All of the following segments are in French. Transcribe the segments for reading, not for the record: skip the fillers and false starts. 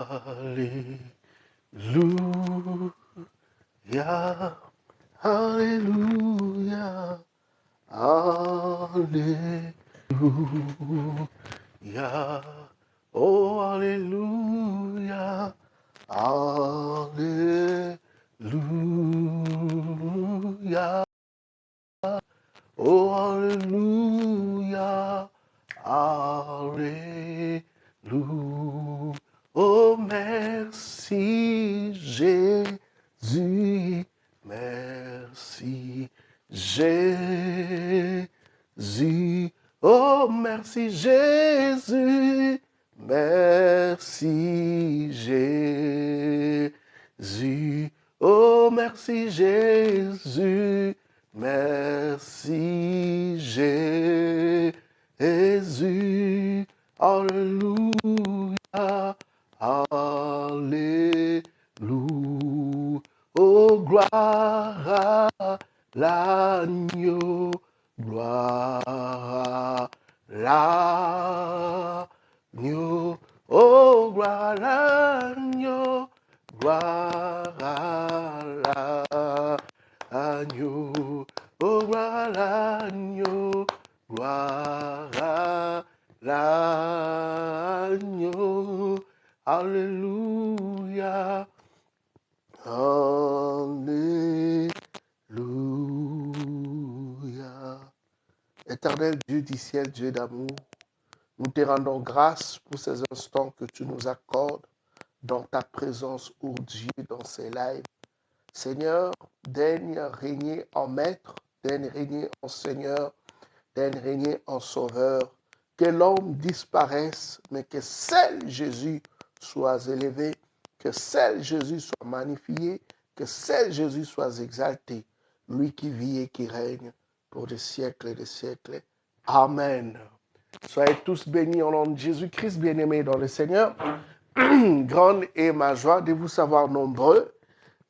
Alléluia, Alléluia, Alléluia, oh Alléluia, Alléluia, oh Alléluia, Alléluia, oh merci Jésus, merci Jésus, oh merci Jésus, merci Jésus, oh merci Jésus, merci Jésus, Alléluia, Alléluia, oh gloire à l'agneau, gloire à l'agneau, oh gloire à l'agneau, gloire à l'agneau, oh gloire à l'agneau, gloire à l'agneau, alléluia, alléluia. Éternel Dieu du ciel, Dieu d'amour, nous te rendons grâce pour ces instants que tu nous accordes dans ta présence, ô Dieu, dans ces lives. Seigneur, daigne régner en maître, daigne régner en Seigneur, daigne régner en Sauveur. Que l'homme disparaisse, mais que seul Jésus soit élevé, que seul Jésus soit magnifié, que seul Jésus soit exalté, lui qui vit et qui règne pour des siècles et des siècles. Amen. Soyez tous bénis au nom de Jésus-Christ, bien-aimés dans le Seigneur. Grande est ma joie de vous savoir nombreux.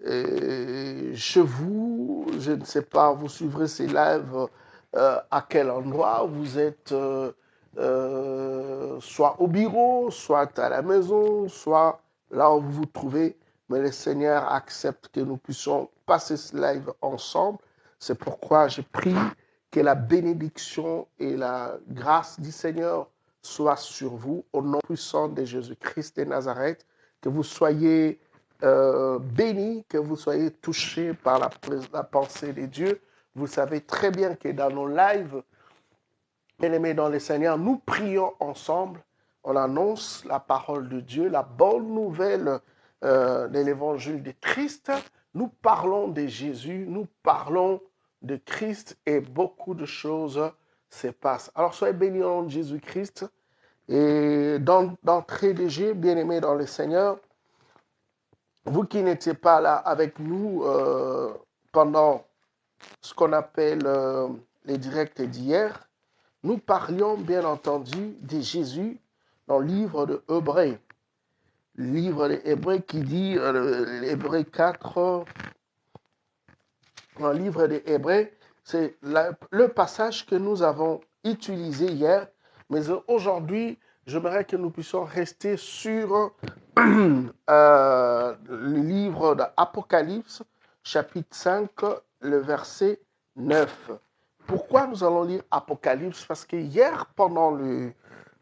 Chez vous, je ne sais pas, vous suivrez ces lives à quel endroit vous êtes, soit au bureau, soit à la maison, soit là où vous vous trouvez. Mais le Seigneur accepte que nous puissions passer ce live ensemble. C'est pourquoi je prie que la bénédiction et la grâce du Seigneur soient sur vous, au nom puissant de Jésus-Christ de Nazareth, que vous soyez bénis, que vous soyez touchés par la pensée de Dieu. Vous savez très bien que dans nos lives, bien-aimés dans le Seigneur, nous prions ensemble, on annonce la parole de Dieu, la bonne nouvelle de l'évangile de Christ. Nous parlons de Jésus, nous parlons de Christ et beaucoup de choses se passent. Alors soyez bénis au nom de Jésus-Christ et d'entrée de jeu, bien-aimés dans le Seigneur, vous qui n'étiez pas là avec nous pendant ce qu'on appelle les directs d'hier, nous parlions bien entendu de Jésus dans le livre de Hébreux. Le livre de Hébreux qui dit, Hébreux 4, dans le livre de Hébreux, c'est le passage que nous avons utilisé hier, mais aujourd'hui, j'aimerais que nous puissions rester sur le livre d'Apocalypse, chapitre 5, le verset 9. Pourquoi nous allons lire Apocalypse? Parce que hier, pendant le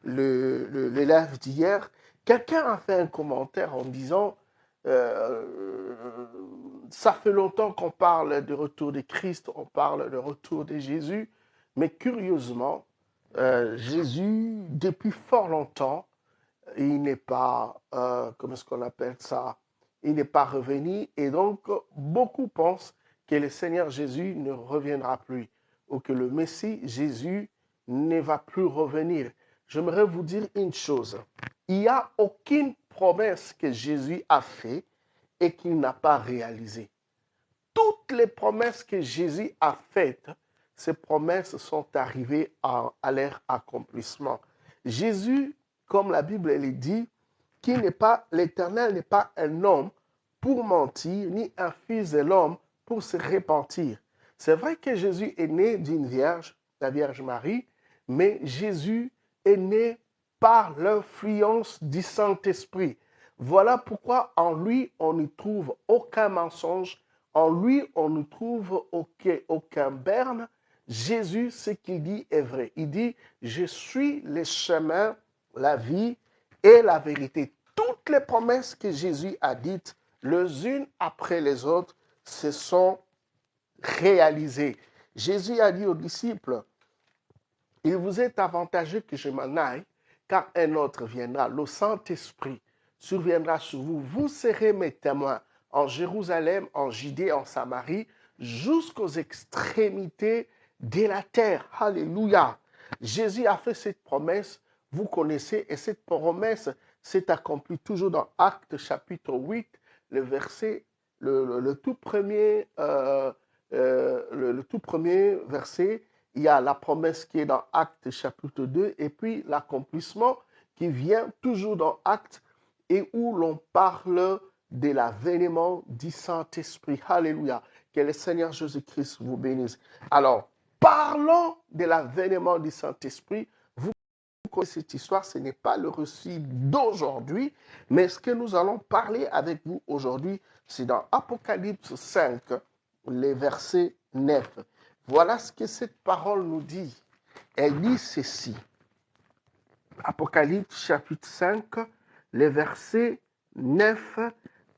live d'hier, quelqu'un a fait un commentaire en disant ça fait longtemps qu'on parle du retour de Christ, on parle du retour de Jésus, mais curieusement, Jésus, depuis fort longtemps, il n'est pas, comment est-ce qu'on appelle ça? Il n'est pas revenu et donc beaucoup pensent que le Seigneur Jésus ne reviendra plus ou que le Messie Jésus ne va plus revenir. J'aimerais vous dire une chose. Il n'y a aucune promesse que Jésus a faite et qu'il n'a pas réalisée. Toutes les promesses que Jésus a faites, ces promesses sont arrivées à leur accomplissement. Jésus, comme la Bible le dit, l'Éternel n'est pas un homme pour mentir, ni un fils de l'homme pour se repentir. C'est vrai que Jésus est né d'une vierge, la Vierge Marie, mais Jésus est né par l'influence du Saint-Esprit. Voilà pourquoi en lui, on ne trouve aucun mensonge, en lui, on ne trouve aucun berne. Jésus, ce qu'il dit est vrai. Il dit, je suis le chemin, la vie et la vérité. Toutes les promesses que Jésus a dites, les unes après les autres, se sont réalisées. Jésus a dit aux disciples, il vous est avantageux que je m'en aille, car un autre viendra, le Saint-Esprit surviendra sur vous. Vous serez mes témoins en Jérusalem, en Judée, en Samarie, jusqu'aux extrémités de la terre. Alléluia. Jésus a fait cette promesse, vous connaissez, et cette promesse s'est accomplie toujours dans Actes chapitre 8, le verset, le tout premier verset. Il y a la promesse qui est dans Actes chapitre 2 et puis l'accomplissement qui vient toujours dans Actes et où l'on parle de l'avènement du Saint-Esprit. Alléluia. Que le Seigneur Jésus-Christ vous bénisse. Alors, parlons de l'avènement du Saint-Esprit. Vous connaissez cette histoire, ce n'est pas le récit d'aujourd'hui, mais ce que nous allons parler avec vous aujourd'hui, c'est dans Apocalypse 5, les versets 9. Voilà ce que cette parole nous dit. Elle dit ceci. Apocalypse chapitre 5, les versets 9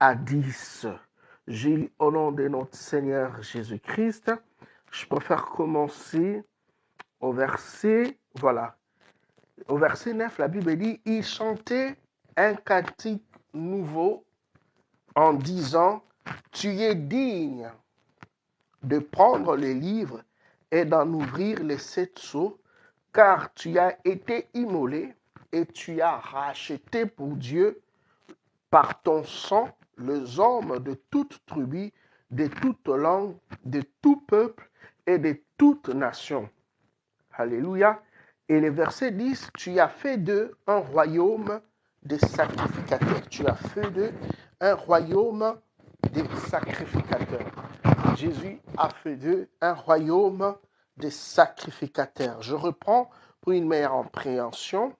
à 10. J'ai lu au nom de notre Seigneur Jésus-Christ. Je préfère commencer au verset, voilà. Au verset 9, la Bible dit, il chantait un cantique nouveau en disant, tu es digne de prendre les livres et d'en ouvrir les 7 sceaux, car tu as été immolé et tu as racheté pour Dieu par ton sang les hommes de toute tribu, de toute langue, de tout peuple et de toute nation. Alléluia. Et le verset 10, tu as fait d'eux un royaume de sacrificateurs. Tu as fait d'eux un royaume de sacrificateurs. Jésus a fait d'eux un royaume de sacrificateurs. Je reprends pour une meilleure compréhension.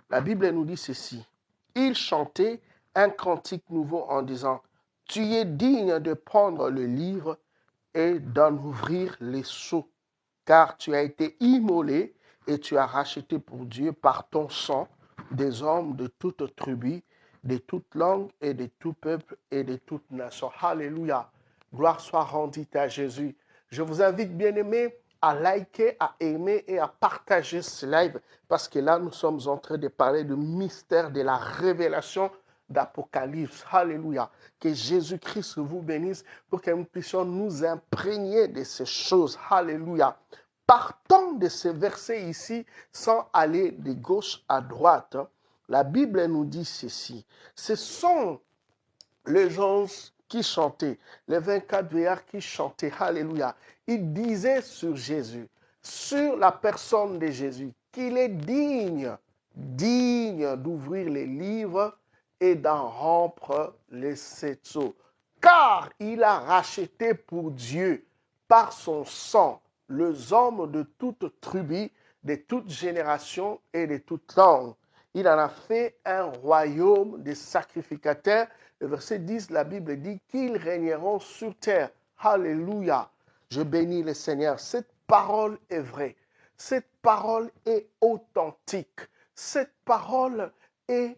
La Bible nous dit ceci. Il chantait un cantique nouveau en disant, tu es digne de prendre le livre et d'en ouvrir les sceaux, car tu as été immolé et tu as racheté pour Dieu par ton sang des hommes de toute tribu, de toute langue et de tout peuple et de toute nation. Alléluia. Gloire soit rendue à Jésus. Je vous invite, bien-aimés, à liker, à aimer et à partager ce live parce que là, nous sommes en train de parler du mystère de la révélation d'Apocalypse. Alléluia. Que Jésus-Christ vous bénisse pour que nous puissions nous imprégner de ces choses. Alléluia. Partons de ces versets ici sans aller de gauche à droite. La Bible nous dit ceci. Ce sont les gens qui chantaient, les 24 vieillards qui chantaient, alléluia. Ils disaient sur Jésus, sur la personne de Jésus, qu'il est digne d'ouvrir les livres et d'en rompre les 7 sceaux. Car il a racheté pour Dieu, par son sang, les hommes de toute tribu, de toute génération et de toute langue. Il en a fait un royaume de sacrificateurs. Le verset 10, la Bible dit qu'ils régneront sur terre. Alléluia. Je bénis le Seigneur. Cette parole est vraie. Cette parole est authentique. Cette parole est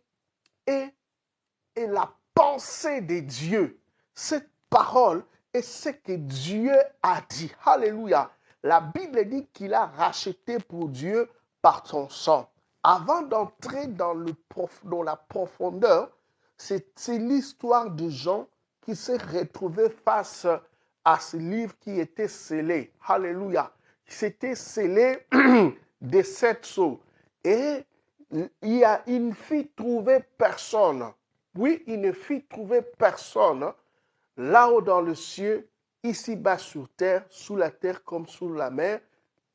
la pensée de Dieu. Cette parole est ce que Dieu a dit. Alléluia. La Bible dit qu'il a racheté pour Dieu par son sang. Avant d'entrer dans la profondeur, c'est l'histoire de Jean qui s'est retrouvé face à ce livre qui était scellé. Alléluia. C'était scellé des 7 sceaux. Et il ne fit trouver personne. Oui, il ne fit trouver personne là-haut dans le ciel, ici-bas sur terre, sous la terre comme sous la mer.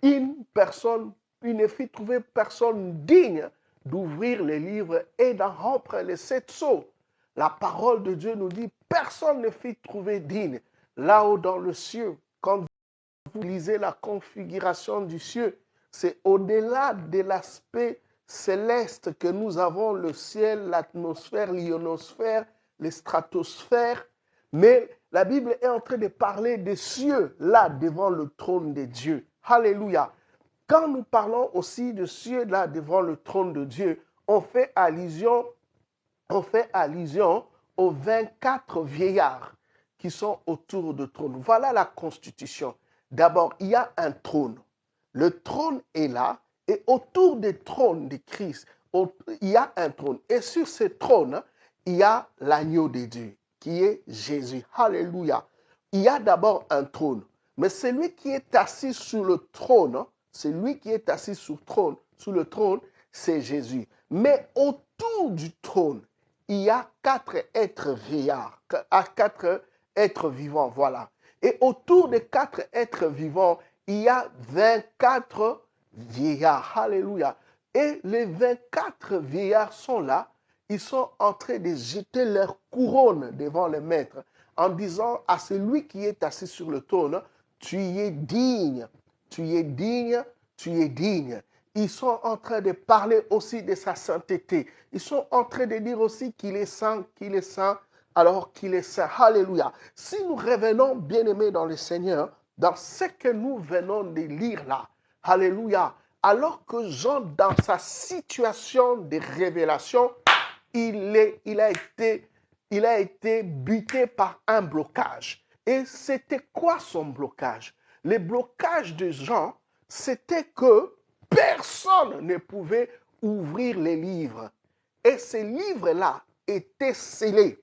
Il ne fit trouver personne digne d'ouvrir les livres et d'en rompre les 7 sceaux. La parole de Dieu nous dit, personne ne fit trouver digne là-haut dans le ciel. Quand vous lisez la configuration du ciel, c'est au-delà de l'aspect célestes que nous avons, le ciel, l'atmosphère, l'ionosphère, les stratosphères. Mais la Bible est en train de parler des cieux, là, devant le trône de Dieu. Alléluia. Quand nous parlons aussi de cieux, là, devant le trône de Dieu, on fait allusion aux 24 vieillards qui sont autour du trône. Voilà la constitution. D'abord, il y a un trône. Le trône est là et autour du trône de Christ, il y a un trône. Et sur ce trône, il y a l'agneau de Dieu qui est Jésus. Alléluia. Il y a d'abord un trône. Mais celui qui est assis sur le trône, le trône, c'est Jésus. Mais autour du trône, il y a 4 êtres vieillards, 4 êtres vivants, voilà. Et autour des 4 êtres vivants, il y a 24 vieillards. Alléluia. Et les 24 vieillards sont là. Ils sont en train de jeter leur couronne devant le maître en disant à celui qui est assis sur le trône, tu es digne, tu es digne, tu es digne. Ils sont en train de parler aussi de sa sainteté. Ils sont en train de dire aussi qu'il est saint, alors qu'il est saint. Alléluia. Si nous revenons, bien-aimés dans le Seigneur, dans ce que nous venons de lire là, alléluia, alors que Jean, dans sa situation de révélation, il a été buté par un blocage. Et c'était quoi son blocage? Le blocage de Jean, c'était que personne ne pouvait ouvrir les livres. Et ces livres-là étaient scellés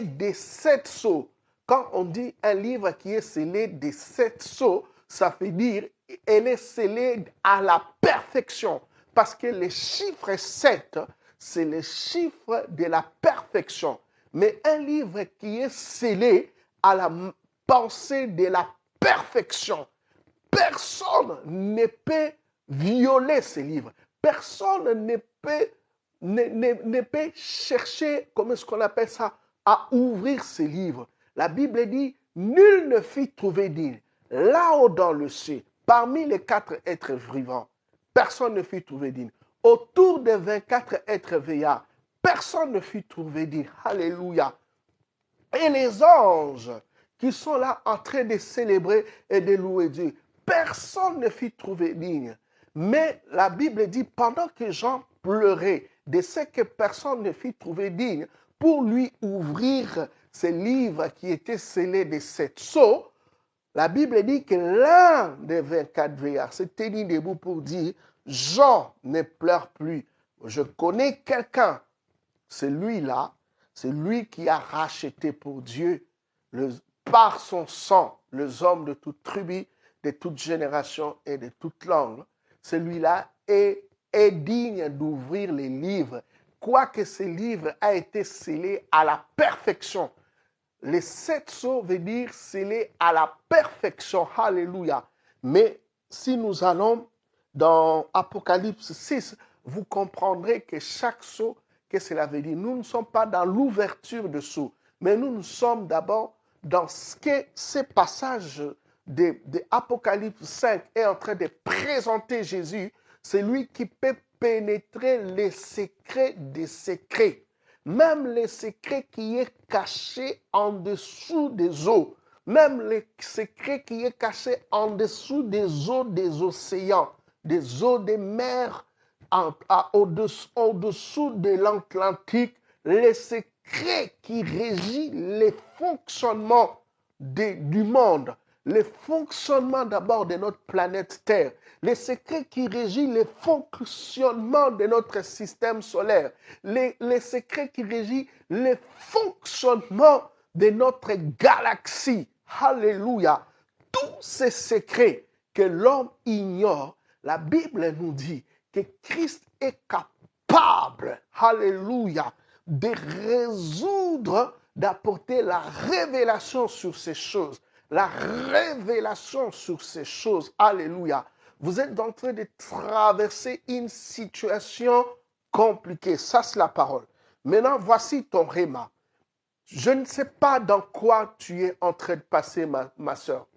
des 7 sceaux. Quand on dit un livre qui est scellé des 7 sceaux, ça veut dire qu'elle est scellée à la perfection. Parce que le chiffre 7, c'est le chiffre de la perfection. Mais un livre qui est scellé à la pensée de la perfection, personne ne peut violer ce livre. Personne ne peut chercher, comment est-ce qu'on appelle ça, à ouvrir ce livre. La Bible dit, nul ne fit trouver digne. Là-haut dans le ciel, parmi les 4 êtres vivants, personne ne fut trouvé digne. Autour des 24 êtres vieillards, personne ne fut trouvé digne. Alléluia. Et les anges qui sont là en train de célébrer et de louer Dieu, personne ne fut trouvé digne. Mais la Bible dit, pendant que Jean pleurait de ce que personne ne fut trouvé digne, pour lui ouvrir ce livre qui était scellé de 7 sceaux, la Bible dit que l'un des 24 vieillards s'est tenu debout pour dire, Jean ne pleure plus. Je connais quelqu'un, c'est lui-là, c'est lui qui a racheté pour Dieu, par son sang, les hommes de toute tribu, de toute génération et de toute langue. Celui-là est digne d'ouvrir les livres, quoique ce livre a été scellé à la perfection. Les 7 sceaux veut dire scellé à la perfection. Alléluia. Mais si nous allons dans Apocalypse 6, vous comprendrez que chaque sceau, que cela veut dire. Nous ne sommes pas dans l'ouverture de sceaux, mais nous sommes d'abord dans ce que ce passage de Apocalypse 5 est en train de présenter Jésus. C'est lui qui peut pénétrer les secrets des secrets. Même les secrets qui est caché en dessous des eaux, même les secrets qui est caché en dessous des eaux des océans, des eaux des mers, au-dessous de l'Atlantique, les secrets qui régissent les fonctionnements du monde, les fonctionnements d'abord de notre planète Terre, les secrets qui régissent les fonctionnements de notre système solaire, les secrets qui régissent les fonctionnements de notre galaxie. Alléluia. Tous ces secrets que l'homme ignore, la Bible nous dit que Christ est capable, alléluia, de résoudre, d'apporter la révélation sur ces choses. La révélation sur ces choses. Alléluia. Vous êtes en train de traverser une situation compliquée. Ça, c'est la parole. Maintenant, voici ton réma. Je ne sais pas dans quoi tu es en train de passer, ma soeur.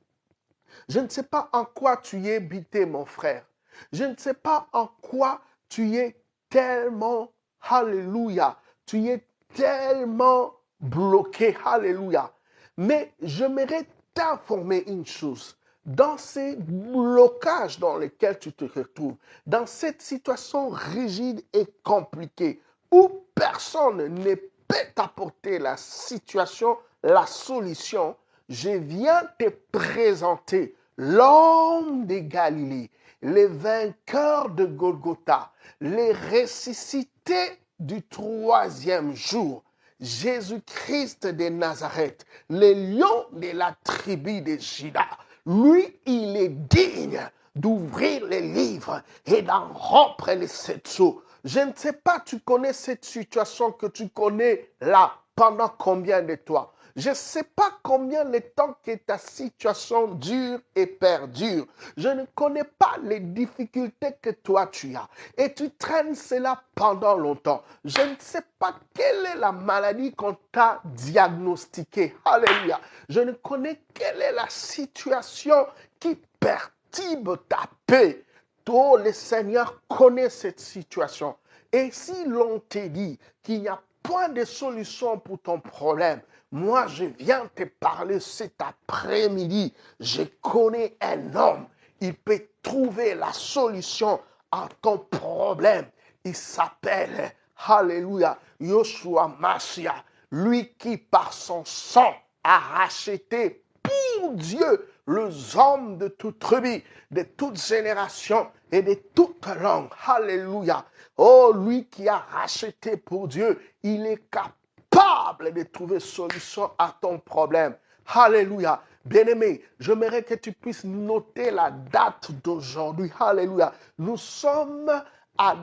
Je ne sais pas en quoi tu es buté, mon frère. Je ne sais pas en quoi tu es tellement, alléluia, tu es tellement bloqué, alléluia. Mais j'aimerais t'informer une chose. Dans ces blocages dans lesquels tu te retrouves, dans cette situation rigide et compliquée, où personne ne peut t'apporter la situation, la solution, je viens te présenter l'homme de Galilée, les vainqueurs de Golgotha, les ressuscités du troisième jour, Jésus-Christ de Nazareth, le lion de la tribu de Juda. Lui, il est digne d'ouvrir les livres et d'en rompre les sept sceaux. Je ne sais pas, tu connais cette situation que tu connais là pendant combien de temps? Je ne sais pas combien de temps que ta situation dure et perdure. Je ne connais pas les difficultés que toi tu as. Et tu traînes cela pendant longtemps. Je ne sais pas quelle est la maladie qu'on t'a diagnostiquée. Alléluia. Je ne connais quelle est la situation qui perturbe ta paix. Toi, le Seigneur connaît cette situation. Et si l'on te dit qu'il n'y a point de solution pour ton problème, moi, je viens te parler cet après-midi. Je connais un homme. Il peut trouver la solution à ton problème. Il s'appelle, alléluia, Yoshua Mashiach. Lui qui, par son sang, a racheté pour Dieu les hommes de toute tribu, de toute génération et de toute langue. Alléluia. Oh, lui qui a racheté pour Dieu, il est capable de trouver solution à ton problème. Alléluia. Bien-aimé, j'aimerais que tu puisses noter la date d'aujourd'hui. Alléluia. Nous sommes à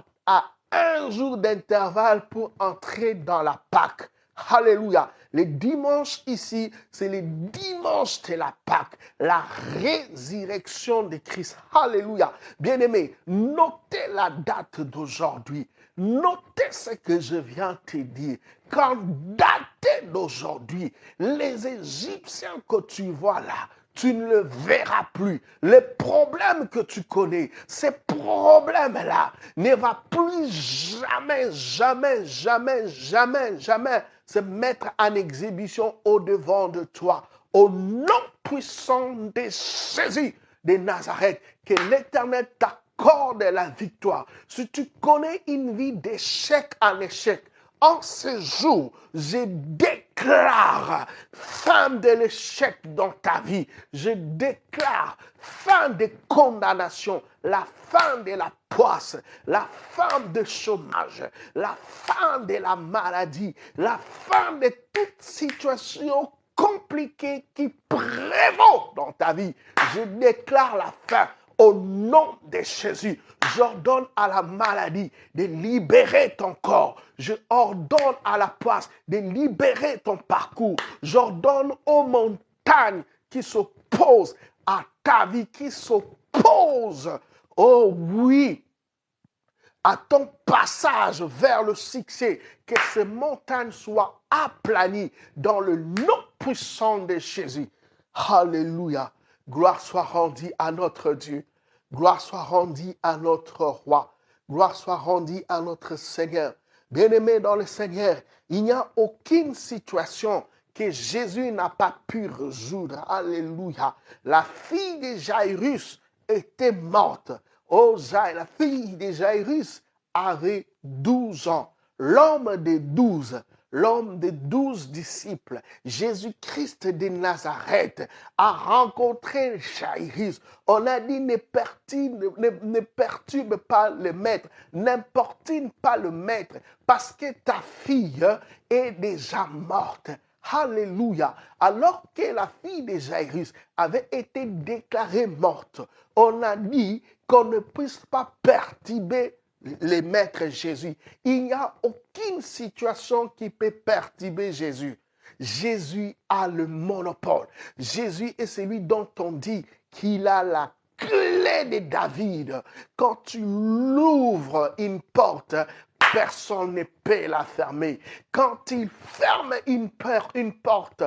un jour d'intervalle pour entrer dans la Pâque. Alléluia. Le dimanche ici, c'est le dimanche de la Pâque, la résurrection de Christ. Alléluia. Bien-aimé, notez la date d'aujourd'hui. Notez ce que je viens te dire. Quand daté d'aujourd'hui, les Égyptiens que tu vois là, tu ne le verras plus. Les problèmes que tu connais, ces problèmes-là ne vont plus jamais, jamais, jamais, jamais, jamais se mettre en exhibition au-devant de toi. Au nom puissant de Jésus de Nazareth, que l'Éternel t'accorde la victoire. Si tu connais une vie d'échec en échec, en ce jour, je déclare fin de l'échec dans ta vie. Je déclare fin de condamnation, la fin de la poisse, la fin de chômage, la fin de la maladie, la fin de toute situation compliquée qui prévaut dans ta vie. Je déclare la fin. Au nom de Jésus, j'ordonne à la maladie de libérer ton corps. Je ordonne à la poisse de libérer ton parcours. J'ordonne aux montagnes qui s'opposent à ta vie, qui s'opposent, oh oui, à ton passage vers le succès, que ces montagnes soient aplanies dans le nom puissant de Jésus. Alléluia. Gloire soit rendue à notre Dieu. Gloire soit rendue à notre roi. Gloire soit rendue à notre Seigneur. Bien-aimé dans le Seigneur, il n'y a aucune situation que Jésus n'a pas pu résoudre. Alléluia. La fille de Jairus était morte. Oh, la fille de Jairus avait 12 ans. L'homme des 12 disciples, Jésus-Christ de Nazareth, a rencontré Jairus. On a dit ne perturbe pas le maître, n'importune pas le maître, parce que ta fille est déjà morte. Alléluia. Alors que la fille de Jairus avait été déclarée morte, on a dit qu'on ne puisse pas perturber le maître Jésus. Il n'y a aucune situation qui peut perturber Jésus. Jésus a le monopole. Jésus est celui dont on dit qu'il a la clé de David. Quand tu l'ouvres une porte, personne ne peut la fermer. Quand il ferme une porte,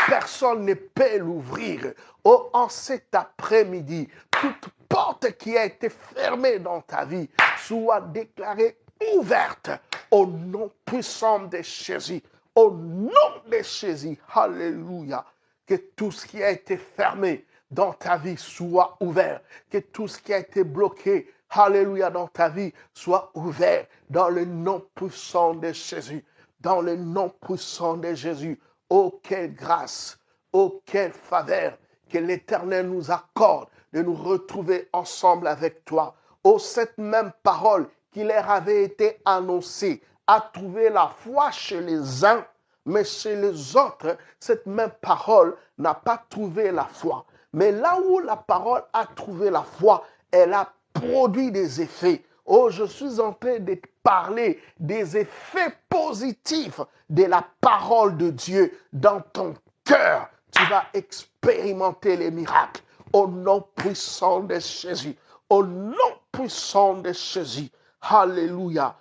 personne ne peut l'ouvrir. Oh, en cet après-midi, toute porte qui a été fermée dans ta vie soit déclarée ouverte au nom puissant de Jésus. Au nom de Jésus, alléluia, que tout ce qui a été fermé dans ta vie soit ouvert, que tout ce qui a été bloqué, alléluia, dans ta vie soit ouvert dans le nom puissant de Jésus, dans le nom puissant de Jésus. Oh, quelle grâce, oh, quelle faveur que l'Éternel nous accorde de nous retrouver ensemble avec toi. Oh, cette même parole qui leur avait été annoncée a trouvé la foi chez les uns, mais chez les autres, cette même parole n'a pas trouvé la foi. Mais là où la parole a trouvé la foi, elle a produit des effets. Oh, je suis en train de te parler des effets positifs de la parole de Dieu dans ton cœur. Tu vas expérimenter les miracles au nom puissant de Jésus. Au nom puissant de Jésus. Alléluia.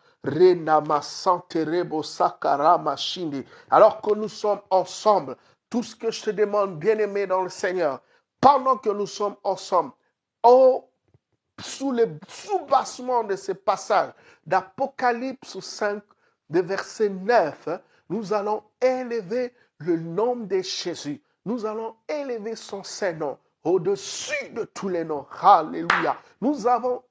Alors que nous sommes ensemble, tout ce que je te demande, bien-aimé dans le Seigneur, pendant que nous sommes ensemble, sous le soubassement de ce passage d'Apocalypse 5, de verset 9, nous allons élever le nom de Jésus. Nous allons élever son Saint-Nom au-dessus de tous les noms. Alléluia. Nous allons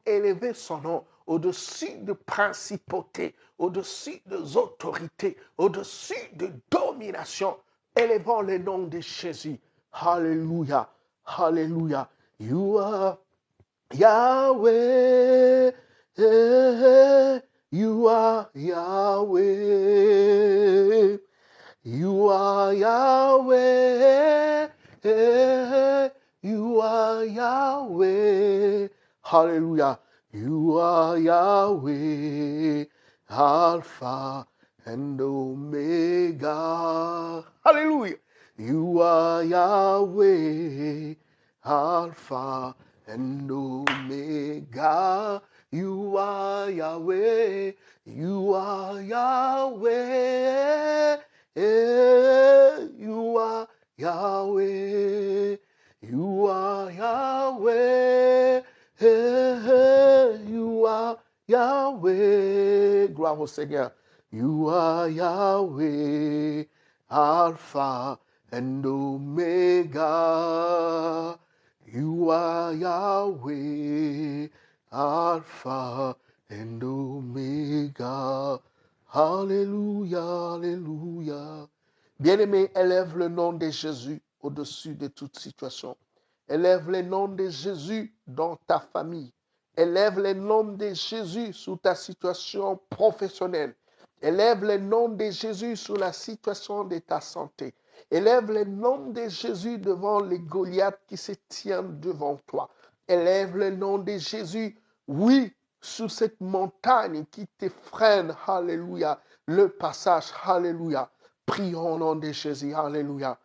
élever son nom au-dessus de principautés, au-dessus des autorités, au-dessus de domination. Élevons le nom de Jésus. Alléluia. Alléluia. You are Yahweh, you are Yahweh, you are Yahweh, you are Yahweh, hallelujah, you are Yahweh, Alpha and Omega, hallelujah, you are Yahweh, Alpha and Omega, you are Yahweh, you are Yahweh, you are Yahweh, you are Yahweh, you are Yahweh, gloire au Seigneur, you are Yahweh, Alpha and Omega, you are Yahweh, Alpha and Omega. Alléluia, alléluia. Bien-aimé, élève le nom de Jésus au-dessus de toute situation. Élève le nom de Jésus dans ta famille. Élève le nom de Jésus sur ta situation professionnelle. Élève le nom de Jésus sur la situation de ta santé. Élève le nom de Jésus devant les Goliaths qui se tiennent devant toi. Élève le nom de Jésus, oui, sur cette montagne qui te freine, alléluia, le passage, alléluia. Prions au nom de Jésus, alléluia.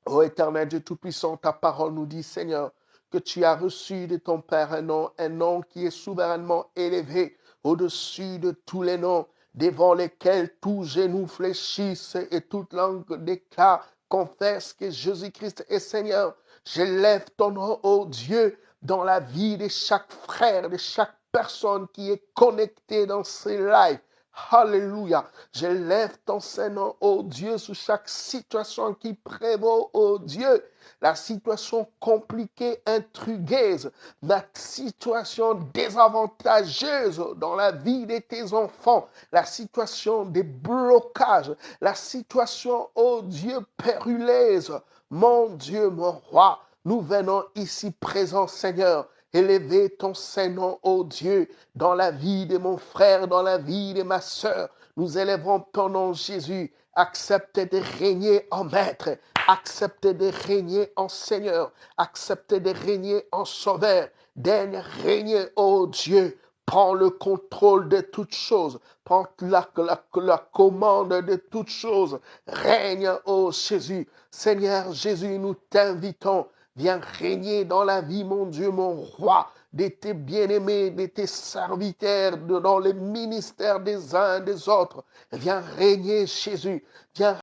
Ô éternel Dieu Tout-Puissant, ta parole nous dit, Seigneur, que tu as reçu de ton Père un nom qui est souverainement élevé au-dessus de tous les noms, devant lesquels tout genou fléchisse et toute langue déclare, confesse que Jésus-Christ est Seigneur. Je lève ton nom, ô Dieu, dans la vie de chaque frère, de chaque personne qui est connectée dans ces lives. Alléluia. Je lève ton Saint-Nom, ô Dieu, sur chaque situation qui prévaut, ô Dieu. La situation compliquée, intrigueuse, la situation désavantageuse dans la vie de tes enfants, la situation des blocages, la situation, ô Dieu, périlleuse. Mon Dieu, mon roi, nous venons ici présents, Seigneur, élever ton Saint-Nom, ô Dieu, dans la vie de mon frère, dans la vie de ma sœur. Nous élèverons ton nom, Jésus. Accepte de régner en maître. Accepte de régner en Seigneur. Accepte de régner en Sauveur. Daigne régner, ô Dieu. Prends le contrôle de toutes choses. Prends la commande de toutes choses. Règne, ô Jésus. Seigneur Jésus, nous t'invitons. Viens régner dans la vie, mon Dieu, mon roi, de tes bien-aimés, de tes serviteurs, dans le ministère des uns et des autres. Viens régner, Jésus. Viens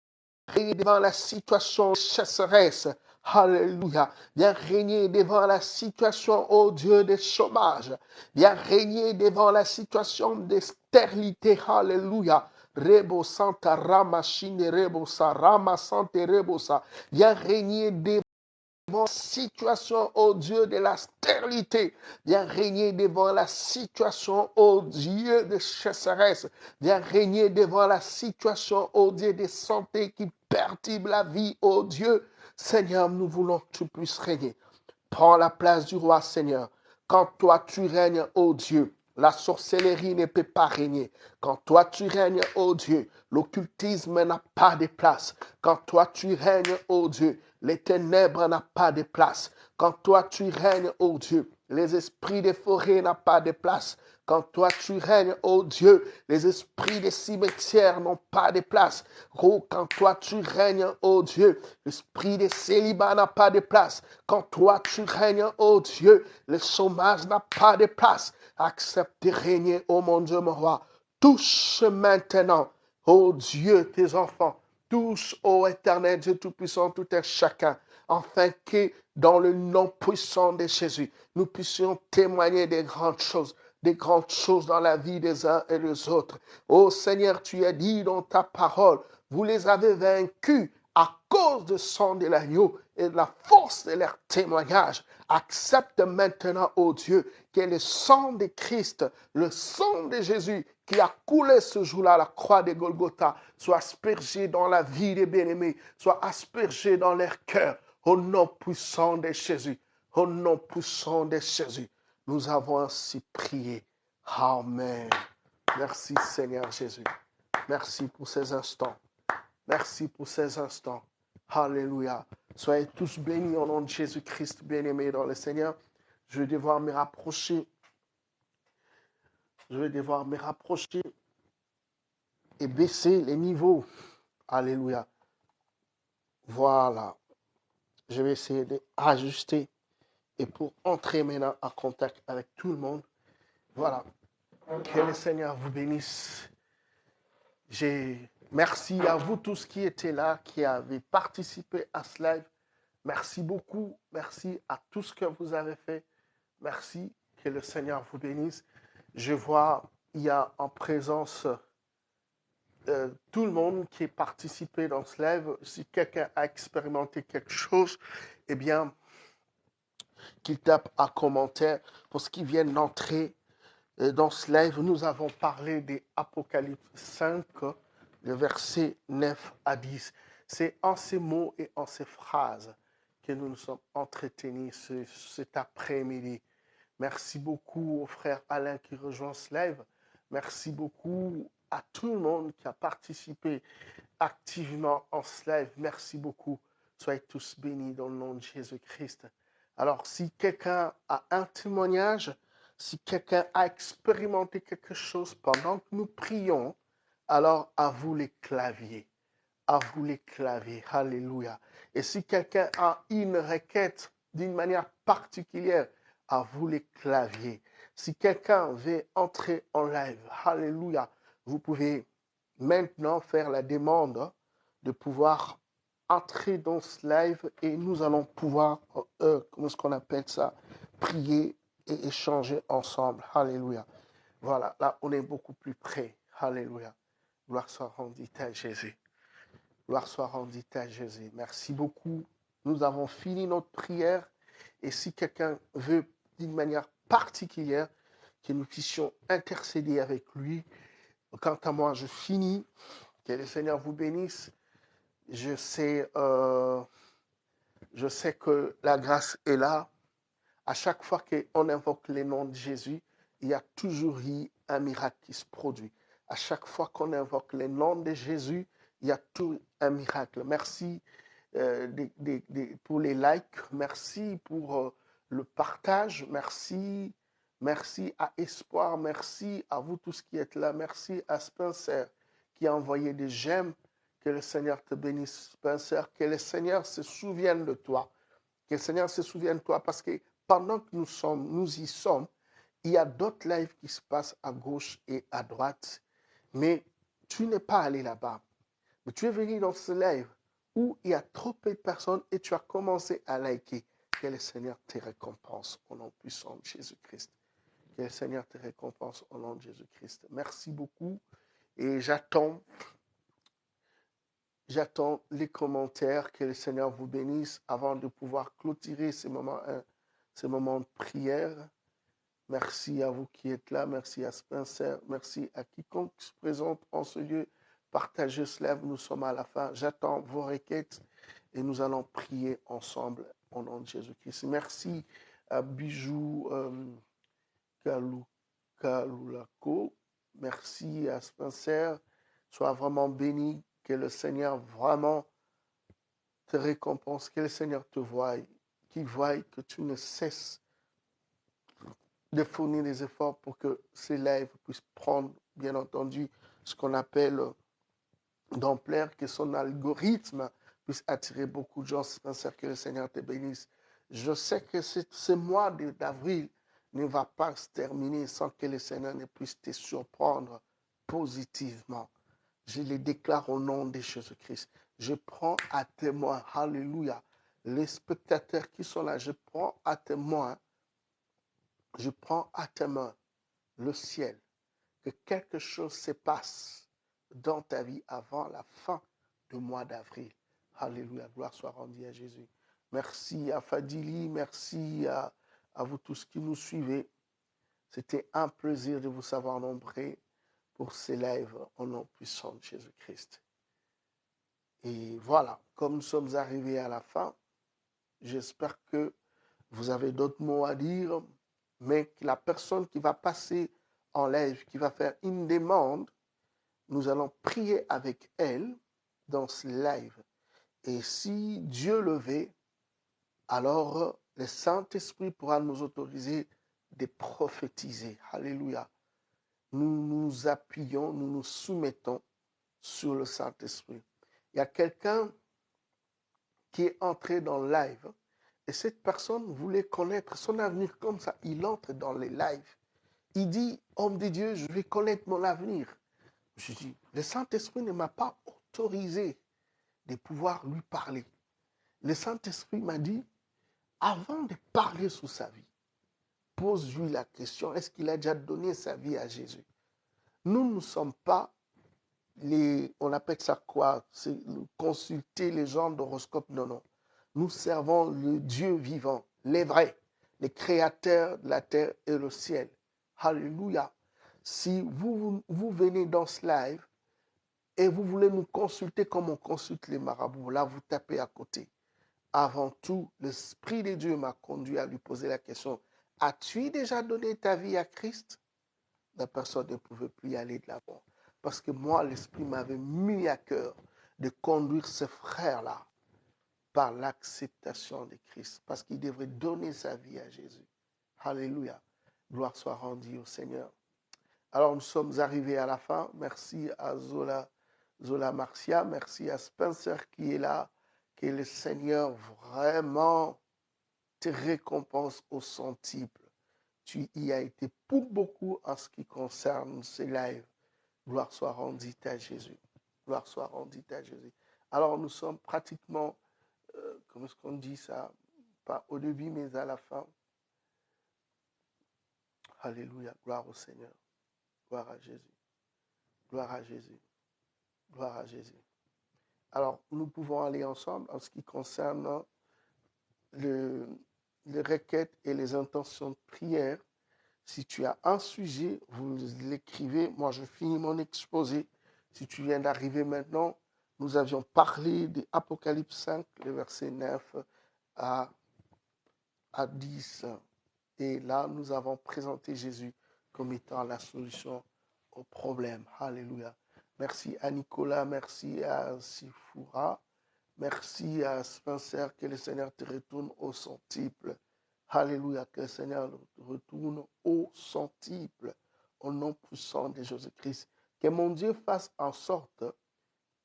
régner devant la situation chasseresse. Alléluia. Viens régner devant la situation, oh Dieu, des chômages. Viens régner devant la situation de stérilité. Alléluia. Rebo Santa Rama Shine Rebo Sa Rama Sante Rebo Sa. Viens régner devant la situation, oh Dieu, de la stérilité. Viens régner devant la situation, oh Dieu, de chasseresse. Viens régner devant la situation, oh Dieu, de santé qui perturbe la vie, oh Dieu. Seigneur, nous voulons que tu puisses régner. Prends la place du roi, Seigneur. Quand toi tu règnes, ô Dieu, la sorcellerie ne peut pas régner. Quand toi tu règnes, ô Dieu, l'occultisme n'a pas de place. Quand toi tu règnes, ô Dieu, les ténèbres n'ont pas de place. Quand toi tu règnes, ô Dieu, les esprits des forêts n'ont pas de place. Quand toi tu règnes, ô Dieu, les esprits des cimetières n'ont pas de place. Oh, quand toi tu règnes, ô Dieu, l'esprit des célibats n'a pas de place. Quand toi tu règnes, ô Dieu, le chômage n'a pas de place. Accepte de régner, ô mon Dieu, mon roi. Touche maintenant, ô Dieu, tes enfants. Touche, ô éternel Dieu Tout-Puissant, tout un chacun, afin que dans le nom puissant de Jésus, nous puissions témoigner des grandes choses dans la vie des uns et des autres. Ô Seigneur, tu as dit dans ta parole, vous les avez vaincus à cause du sang de l'agneau et de la force de leur témoignage. Accepte maintenant, ô Dieu, que le sang de Christ, le sang de Jésus qui a coulé ce jour-là à la croix de Golgotha, soit aspergé dans la vie des bien-aimés, soit aspergé dans leur cœur, au nom puissant de Jésus. Au nom puissant de Jésus, nous avons ainsi prié. Amen. Merci Seigneur Jésus. Merci pour ces instants. Merci pour ces instants. Alléluia. Soyez tous bénis au nom de Jésus-Christ, bien-aimés dans le Seigneur. Je vais devoir me rapprocher. Et baisser les niveaux. Alléluia. Voilà. Je vais essayer d'ajuster. Et pour entrer maintenant en contact avec tout le monde. Voilà. Que le Seigneur vous bénisse. Merci à vous tous qui étaient là, qui avez participé à ce live. Merci beaucoup. Merci à tout ce que vous avez fait. Merci. Que le Seigneur vous bénisse. Je vois, il y a en présence tout le monde qui est participé dans ce live. Si quelqu'un a expérimenté quelque chose, eh bien, qu'il tape un commentaire. Pour ceux qui viennent d'entrer dans ce live, nous avons parlé des Apocalypse 5, le verset 9 à 10. C'est en ces mots et en ces phrases que nous nous sommes entretenus cet après-midi. Merci beaucoup au frère Alain qui rejoint ce live. Merci beaucoup à tout le monde qui a participé activement en ce live. Merci beaucoup. Soyez tous bénis dans le nom de Jésus-Christ. Alors, si quelqu'un a un témoignage, si quelqu'un a expérimenté quelque chose pendant que nous prions, alors à vous les claviers. À vous les claviers. Alléluia. Et si quelqu'un a une requête d'une manière particulière, à vous les claviers. Si quelqu'un veut entrer en live, alléluia, vous pouvez maintenant faire la demande de pouvoir entrer dans ce live et nous allons pouvoir, comment est-ce qu'on appelle ça, prier et échanger ensemble. Alléluia. Voilà, là, on est beaucoup plus près. Alléluia. Gloire soit rendue à Jésus. Gloire soit rendue à Jésus. Merci beaucoup. Nous avons fini notre prière. Et si quelqu'un veut, d'une manière particulière, que nous puissions intercéder avec lui, quant à moi, je finis. Que le Seigneur vous bénisse. Je sais que la grâce est là. À chaque fois qu'on invoque le nom de Jésus, il y a toujours eu un miracle qui se produit. À chaque fois qu'on invoque le nom de Jésus, il y a toujours un miracle. Merci pour les likes. Merci pour le partage. Merci. Merci à Espoir. Merci à vous tous qui êtes là. Merci à Spencer qui a envoyé des j'aime. Que le Seigneur te bénisse, Spencer. Que le Seigneur se souvienne de toi. Que le Seigneur se souvienne de toi parce que pendant que nous y sommes, il y a d'autres lives qui se passent à gauche et à droite. Mais tu n'es pas allé là-bas. Mais tu es venu dans ce live où il y a trop peu de personnes et tu as commencé à liker. Que le Seigneur te récompense au nom puissant de Jésus-Christ. Que le Seigneur te récompense au nom de Jésus-Christ. Merci beaucoup et j'attends les commentaires. Que le Seigneur vous bénisse avant de pouvoir clôturer ces moments de prière. Merci à vous qui êtes là. Merci à Spencer. Merci à quiconque se présente en ce lieu. Partagez cela. Nous sommes à la fin. J'attends vos requêtes et nous allons prier ensemble au nom de Jésus-Christ. Merci à Bijou Kalulako. Merci à Spencer. Sois vraiment béni. Que le Seigneur vraiment te récompense. Que le Seigneur te voie. Qu'il voie que tu ne cesses de fournir des efforts pour que ces lives puissent prendre, bien entendu, ce qu'on appelle d'ampleur, que son algorithme puisse attirer beaucoup de gens. C'est sincère que le Seigneur te bénisse. Je sais que ce mois d'avril ne va pas se terminer sans que le Seigneur ne puisse te surprendre positivement. Je le déclare au nom de Jésus-Christ. Je prends à témoin, alléluia, les spectateurs qui sont là, je prends à témoin le ciel, que quelque chose se passe dans ta vie avant la fin du mois d'avril. Alléluia, gloire soit rendue à Jésus. Merci à Fadili, merci à vous tous qui nous suivez. C'était un plaisir de vous savoir nombreux pour ces lives au nom puissant de Jésus-Christ. Et voilà, comme nous sommes arrivés à la fin, j'espère que vous avez d'autres mots à dire, mais la personne qui va passer en live, qui va faire une demande, nous allons prier avec elle dans ce live. Et si Dieu le veut, alors le Saint-Esprit pourra nous autoriser de prophétiser. Alléluia. Nous nous appuyons, nous nous soumettons sur le Saint-Esprit. Il y a quelqu'un qui est entré dans le live et cette personne voulait connaître son avenir comme ça. Il entre dans les lives. Il dit, homme de Dieu, je vais connaître mon avenir. Je dis, le Saint-Esprit ne m'a pas autorisé de pouvoir lui parler. Le Saint-Esprit m'a dit, avant de parler sur sa vie, pose-lui la question, est-ce qu'il a déjà donné sa vie à Jésus? Nous ne sommes pas on appelle ça quoi? C'est consulter les gens d'horoscope. Non, non. Nous servons le Dieu vivant, les vrais, les créateurs de la terre et le ciel. Alléluia. Si vous venez dans ce live et vous voulez nous consulter comme on consulte les marabouts, là vous tapez à côté. Avant tout, l'Esprit de Dieu m'a conduit à lui poser la question, as-tu déjà donné ta vie à Christ? La personne ne pouvait plus y aller de l'avant. Parce que moi, l'Esprit m'avait mis à cœur de conduire ce frère-là par l'acceptation de Christ. Parce qu'il devrait donner sa vie à Jésus. Alléluia. Gloire soit rendue au Seigneur. Alors, nous sommes arrivés à la fin. Merci à Zola Marcia. Merci à Spencer qui est là. Que le Seigneur vraiment te récompense au centuple. Tu y as été pour beaucoup en ce qui concerne ces lives. Gloire soit rendue à Jésus. Gloire soit rendue à Jésus. Alors nous sommes pratiquement, comment est-ce qu'on dit ça? Pas au début, mais à la fin. Alléluia. Gloire au Seigneur. Gloire à Jésus. Gloire à Jésus. Gloire à Jésus. Alors, nous pouvons aller ensemble en ce qui concerne les requêtes et les intentions de prière. Si tu as un sujet, vous l'écrivez. Moi, je finis mon exposé. Si tu viens d'arriver maintenant, nous avions parlé de Apocalypse 5, le verset 9 à 10. Et là, nous avons présenté Jésus comme étant la solution au problème. Alléluia. Merci à Nicolas, merci à Sifoura, merci à Spencer, que le Seigneur te retourne au centuple. Alléluia, que le Seigneur retourne au centuple, au nom puissant de Jésus-Christ. Que mon Dieu fasse en sorte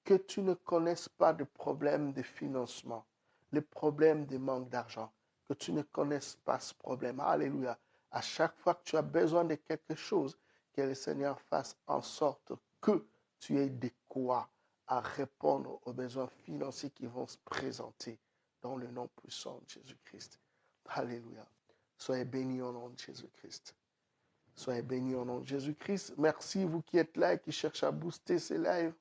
que tu ne connaisses pas de problème de financement, le problème de manque d'argent, que tu ne connaisses pas ce problème. Alléluia. À chaque fois que tu as besoin de quelque chose, que le Seigneur fasse en sorte que tu aies de quoi à répondre aux besoins financiers qui vont se présenter dans le nom puissant de Jésus-Christ. Alléluia. Soyez bénis au nom de Jésus-Christ. Soyez bénis au nom de Jésus-Christ. Merci, vous qui êtes là et qui cherchez à booster ces lives.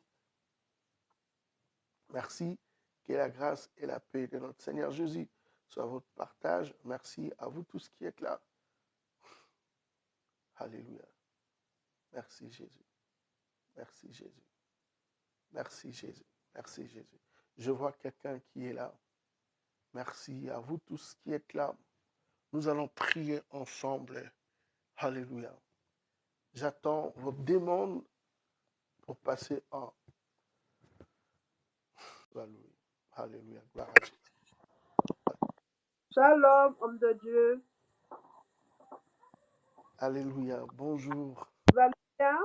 Merci. Que la grâce et la paix de notre Seigneur Jésus soient votre partage. Merci à vous tous qui êtes là. Alléluia. Merci Jésus. Merci Jésus. Merci Jésus. Merci Jésus. Je vois quelqu'un qui est là. Merci à vous tous qui êtes là. Nous allons prier ensemble. Alléluia. J'attends vos demandes pour passer en... Alléluia. Alléluia. Gloire à Jésus. Shalom, homme de Dieu. Alléluia. Bonjour. Vous allez bien?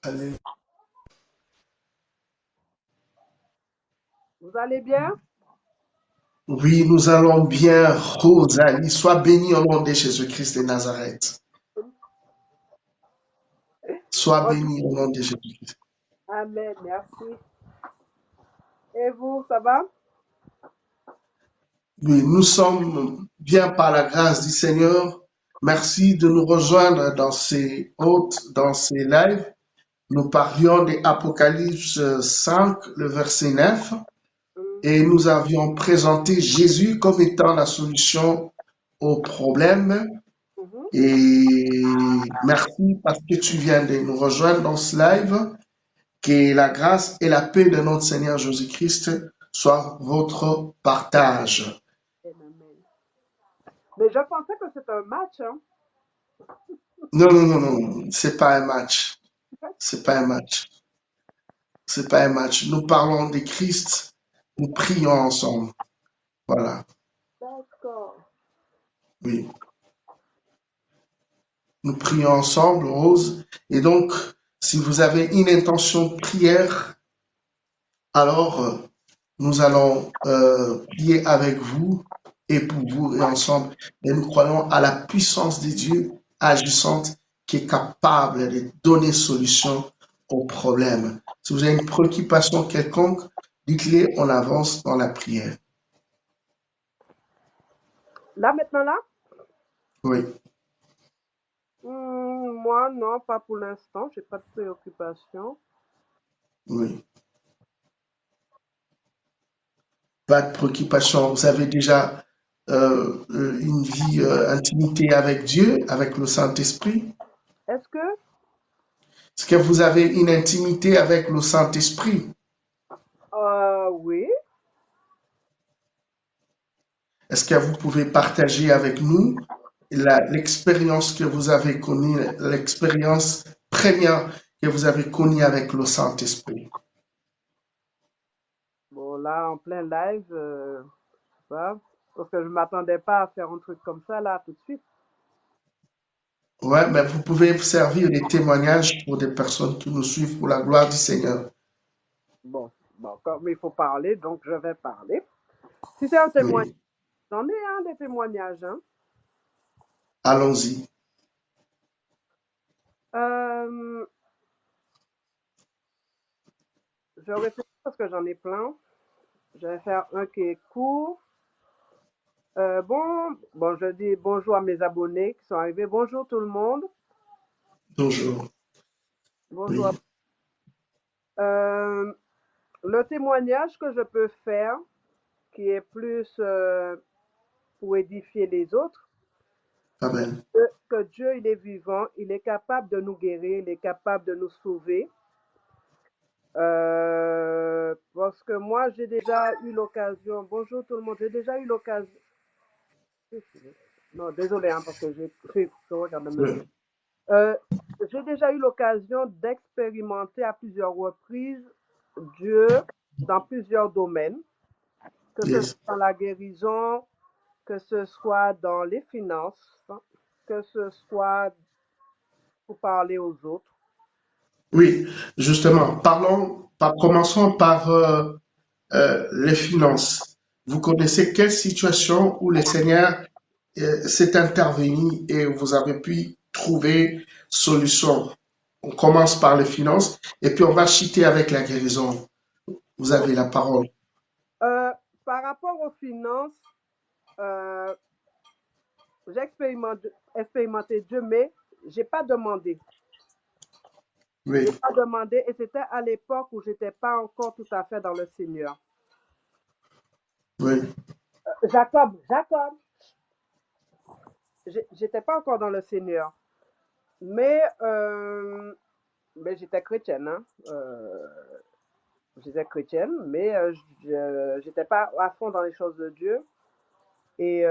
Alléluia. Vous allez bien? Oui, nous allons bien. Rosalie, sois bénie au nom de Jésus-Christ de Nazareth. Sois bénie au nom de Jésus-Christ. Amen, merci. Et vous, ça va? Oui, nous sommes bien par la grâce du Seigneur. Merci de nous rejoindre dans ces hôtes, dans ces lives. Nous parlions de Apocalypse 5, le verset 9, et nous avions présenté Jésus comme étant la solution au problème. Et merci parce que tu viens de nous rejoindre dans ce live. Que la grâce et la paix de notre Seigneur Jésus-Christ soient votre partage. Amen. Mais je pensais que c'était un match, hein? Non, non, non, non, c'est pas un match. C'est pas un match. C'est pas un match. Nous parlons de Christ. Nous prions ensemble. Voilà. D'accord. Oui. Nous prions ensemble, Rose. Et donc, si vous avez une intention de prière, alors nous allons prier avec vous et pour vous et ensemble. Et nous croyons à la puissance de Dieu agissante qui est capable de donner solution aux problèmes. Si vous avez une préoccupation quelconque, dites-le, on avance dans la prière. Là, maintenant, là? Oui. Moi, non, pas pour l'instant. J'ai pas de préoccupation. Oui. Pas de préoccupation. Vous avez déjà une vie, intimité avec Dieu, avec le Saint-Esprit? Est-ce que? Est-ce que vous avez une intimité avec le Saint-Esprit? Oui. Est-ce que vous pouvez partager avec nous l'expérience que vous avez connue, l'expérience première que vous avez connue avec le Saint-Esprit? Bon, là, en plein live, ça, parce que je m'attendais pas à faire un truc comme ça, là, tout de suite. Ouais, mais vous pouvez servir des témoignages pour des personnes qui nous suivent pour la gloire du Seigneur. Bon, comme il faut parler, donc je vais parler. Si c'est un témoignage, Oui, j'en ai un des témoignages, hein. allons-y. Je réfléchis parce que j'en ai plein. Je vais faire un qui est court. Bon, je dis bonjour à mes abonnés qui sont arrivés. Bonjour tout le monde. Bonjour. Bonjour. Oui, Le témoignage que je peux faire, qui est plus pour édifier les autres, amen. que Dieu, il est vivant, il est capable de nous guérir, il est capable de nous sauver. Parce que moi, j'ai déjà eu l'occasion, bonjour tout le monde, j'ai déjà eu l'occasion, non, désolé, hein, parce que je regarde le même. J'ai déjà eu l'occasion d'expérimenter à plusieurs reprises Dieu dans plusieurs domaines, que ce Yes. soit dans la guérison, que ce soit dans les finances, que ce soit pour parler aux autres. Oui, justement, commençons par les finances. Vous connaissez quelle situation où le Seigneur s'est intervenu et vous avez pu trouver solution? On commence par les finances et puis on va chuter avec la guérison. Vous avez la parole. Par rapport aux finances, euh, j'ai expérimenté Dieu, mais j'ai pas demandé. Oui, J'ai pas demandé et c'était à l'époque où j'étais pas encore tout à fait dans le Seigneur. oui, Jacob, j'étais pas encore dans le Seigneur, mais j'étais chrétienne, hein. J'étais chrétienne, mais j'étais pas à fond dans les choses de Dieu. Et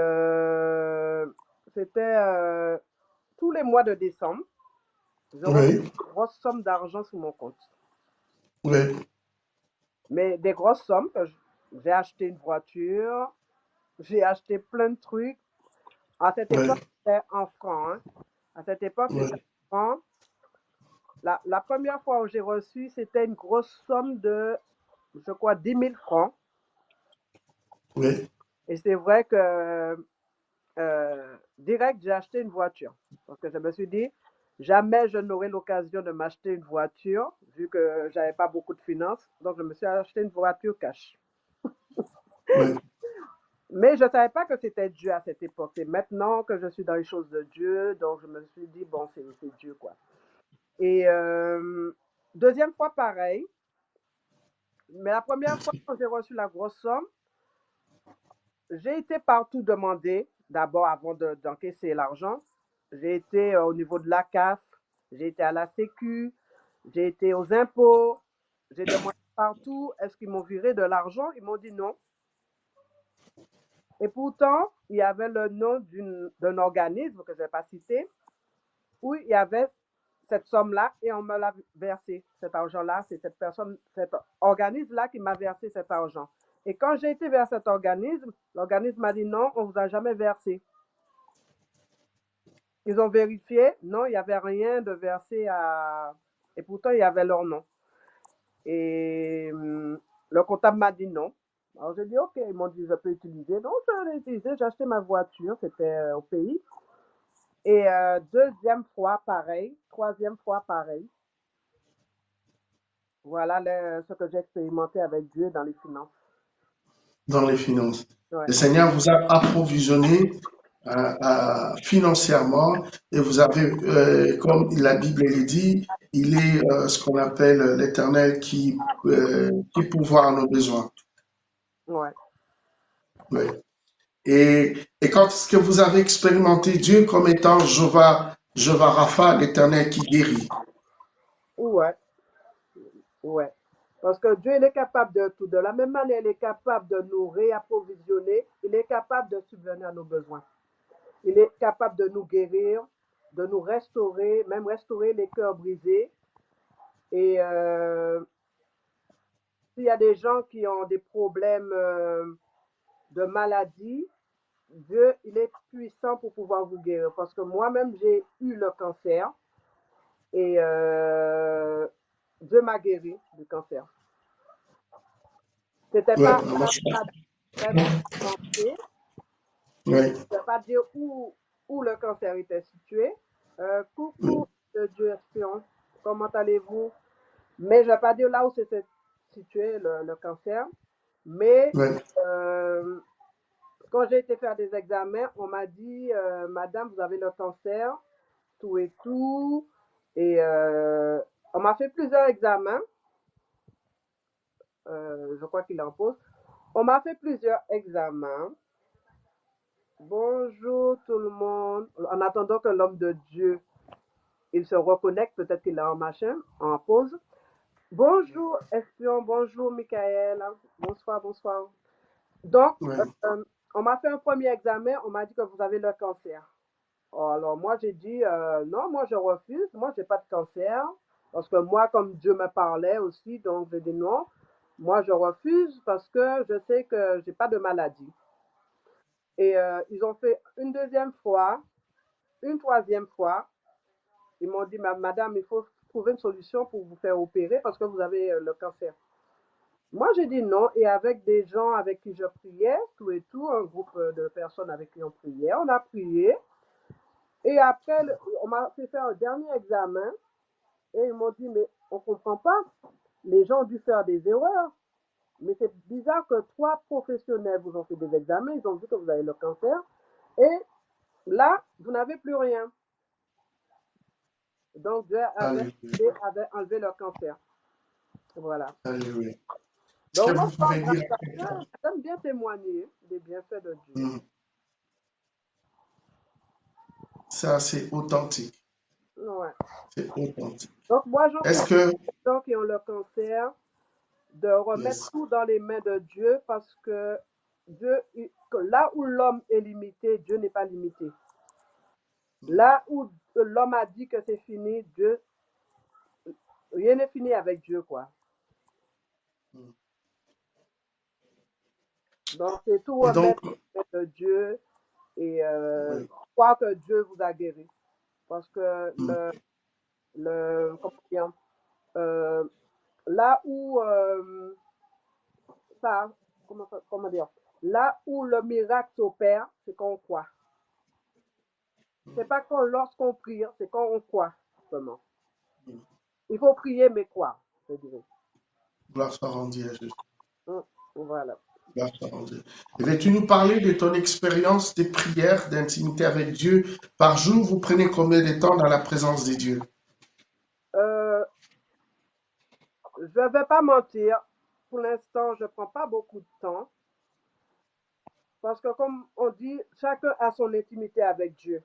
c'était tous les mois de décembre, je recevais oui, une grosse somme d'argent sur mon compte. oui, Mais des grosses sommes. J'ai acheté une voiture, j'ai acheté plein de trucs. À cette époque, oui, c'était en francs, hein. À cette époque, c'était oui, en francs. La première fois où j'ai reçu, c'était une grosse somme de, je crois, 10 000 francs. oui, Et c'est vrai que direct, j'ai acheté une voiture. Parce que je me suis dit, jamais je n'aurai l'occasion de m'acheter une voiture, vu que j'avais pas beaucoup de finances. Donc, je me suis acheté une voiture cash. oui, Mais je ne savais pas que c'était Dieu à cette époque. C'est maintenant que je suis dans les choses de Dieu. Donc, je me suis dit, bon, c'est Dieu, quoi. Et deuxième fois, pareil. Mais la première fois, quand j'ai reçu la grosse somme, j'ai été partout demander, d'abord avant d'encaisser l'argent. J'ai été au niveau de la CAF, j'ai été à la Sécu, j'ai été aux impôts, j'ai demandé partout, est-ce qu'ils m'ont viré de l'argent? Ils m'ont dit non. Et pourtant, il y avait le nom d'un organisme que je ne vais pas citer, où il y avait cette somme-là et on me l'a versé. Cet argent-là, c'est cette personne, cet organisme-là qui m'a versé cet argent. Et quand j'ai été vers cet organisme, l'organisme m'a dit non, on ne vous a jamais versé. Ils ont vérifié, non, il n'y avait rien de versé à. Et pourtant, il y avait leur nom. Et le comptable m'a dit non. Alors j'ai dit ok, ils m'ont dit je peux utiliser. Donc je l'ai utilisé, j'ai acheté ma voiture, c'était au pays. Et deuxième fois pareil, troisième fois pareil. Voilà ce que j'ai expérimenté avec Dieu dans les finances. dans les finances. Ouais. Le Seigneur vous a approvisionné financièrement et vous avez, comme la Bible le dit, il est ce qu'on appelle l'Éternel qui pourvoit à nos besoins. Ouais. Oui. Et quand est-ce que vous avez expérimenté Dieu comme étant Jehovah Rapha, l'Éternel qui guérit? Ouais. Ouais. Parce que Dieu, il est capable de tout. De la même manière, il est capable de nous réapprovisionner. Il est capable de subvenir à nos besoins. Il est capable de nous guérir, de nous restaurer, même restaurer les cœurs brisés. Et s'il y a des gens qui ont des problèmes de maladie, Dieu, il est puissant pour pouvoir vous guérir. Parce que moi-même, j'ai eu le cancer et Dieu m'a guéri du cancer. C'était Ouais, pas moi, un stade vraiment avancé. ouais, Je ne vais pas dire où le cancer était situé. Coucou, Dieu espion, comment allez-vous? Mais je ne vais pas dire là où c'était situé le cancer. Mais ouais, euh, quand j'ai été faire des examens, on m'a dit, Madame, vous avez le cancer, tout et tout. Et on m'a fait plusieurs examens. Je crois qu'il en pose. On m'a fait plusieurs examens. Bonjour tout le monde. En attendant que l'homme de Dieu, il se reconnecte, peut-être qu'il est en machin, en pause. Bonjour espion, bonjour Michael. Bonsoir, bonsoir. Donc, ouais, on m'a fait un premier examen, on m'a dit que vous avez le cancer. Alors moi, j'ai dit, non, moi je refuse, moi j'ai pas de cancer. Parce que moi, comme Dieu me parlait aussi, donc j'ai dit non, moi je refuse parce que je sais que j'ai pas de maladie. Et ils ont fait une deuxième fois, une troisième fois. Ils m'ont dit, Madame, il faut trouver une solution pour vous faire opérer parce que vous avez le cancer. Moi, j'ai dit non. Et avec des gens avec qui je priais, tout et tout, un groupe de personnes avec qui on priait, on a prié. Et après, on m'a fait faire un dernier examen. Et ils m'ont dit, mais on ne comprend pas. Les gens ont dû faire des erreurs. Mais c'est bizarre que 3 professionnels vous ont fait des examens, ils ont dit que vous avez le cancer, et là, vous n'avez plus rien. Donc, Dieu Alléluia. avait enlevé le cancer. Voilà. Alléluia. Est-ce que Donc, moi, vous je rends pouvez grâce dire à Dieu. J'aime bien témoigner des bienfaits de Dieu. ça, c'est authentique. Ouais. C'est authentique. Donc, moi, Est-ce j'encourage que, les gens qui ont le cancer de remettre yes. tout dans les mains de Dieu parce que que là où l'homme est limité, Dieu n'est pas limité. Là où l'homme a dit que c'est fini, rien n'est fini avec Dieu, quoi. Donc, c'est tout Et donc, remettre dans les mains de Dieu et oui. croire que Dieu vous a guéri. Parce que Mm. comment dire, euh, là où ça, comment dire, là où le miracle s'opère, c'est quand on croit. C'est pas quand lorsqu'on prie, c'est quand on croit seulement. Il faut prier mais croire, je dirais. Gloire soit rendue à Jésus. Voilà. Gloire soit rendue. Et veux-tu nous parler de ton expérience des prières, d'intimité avec Dieu? Par jour, vous prenez combien de temps dans la présence de Dieu? Euh, je vais pas mentir. Pour l'instant, je prends pas beaucoup de temps. Parce que comme on dit, chacun a son intimité avec Dieu.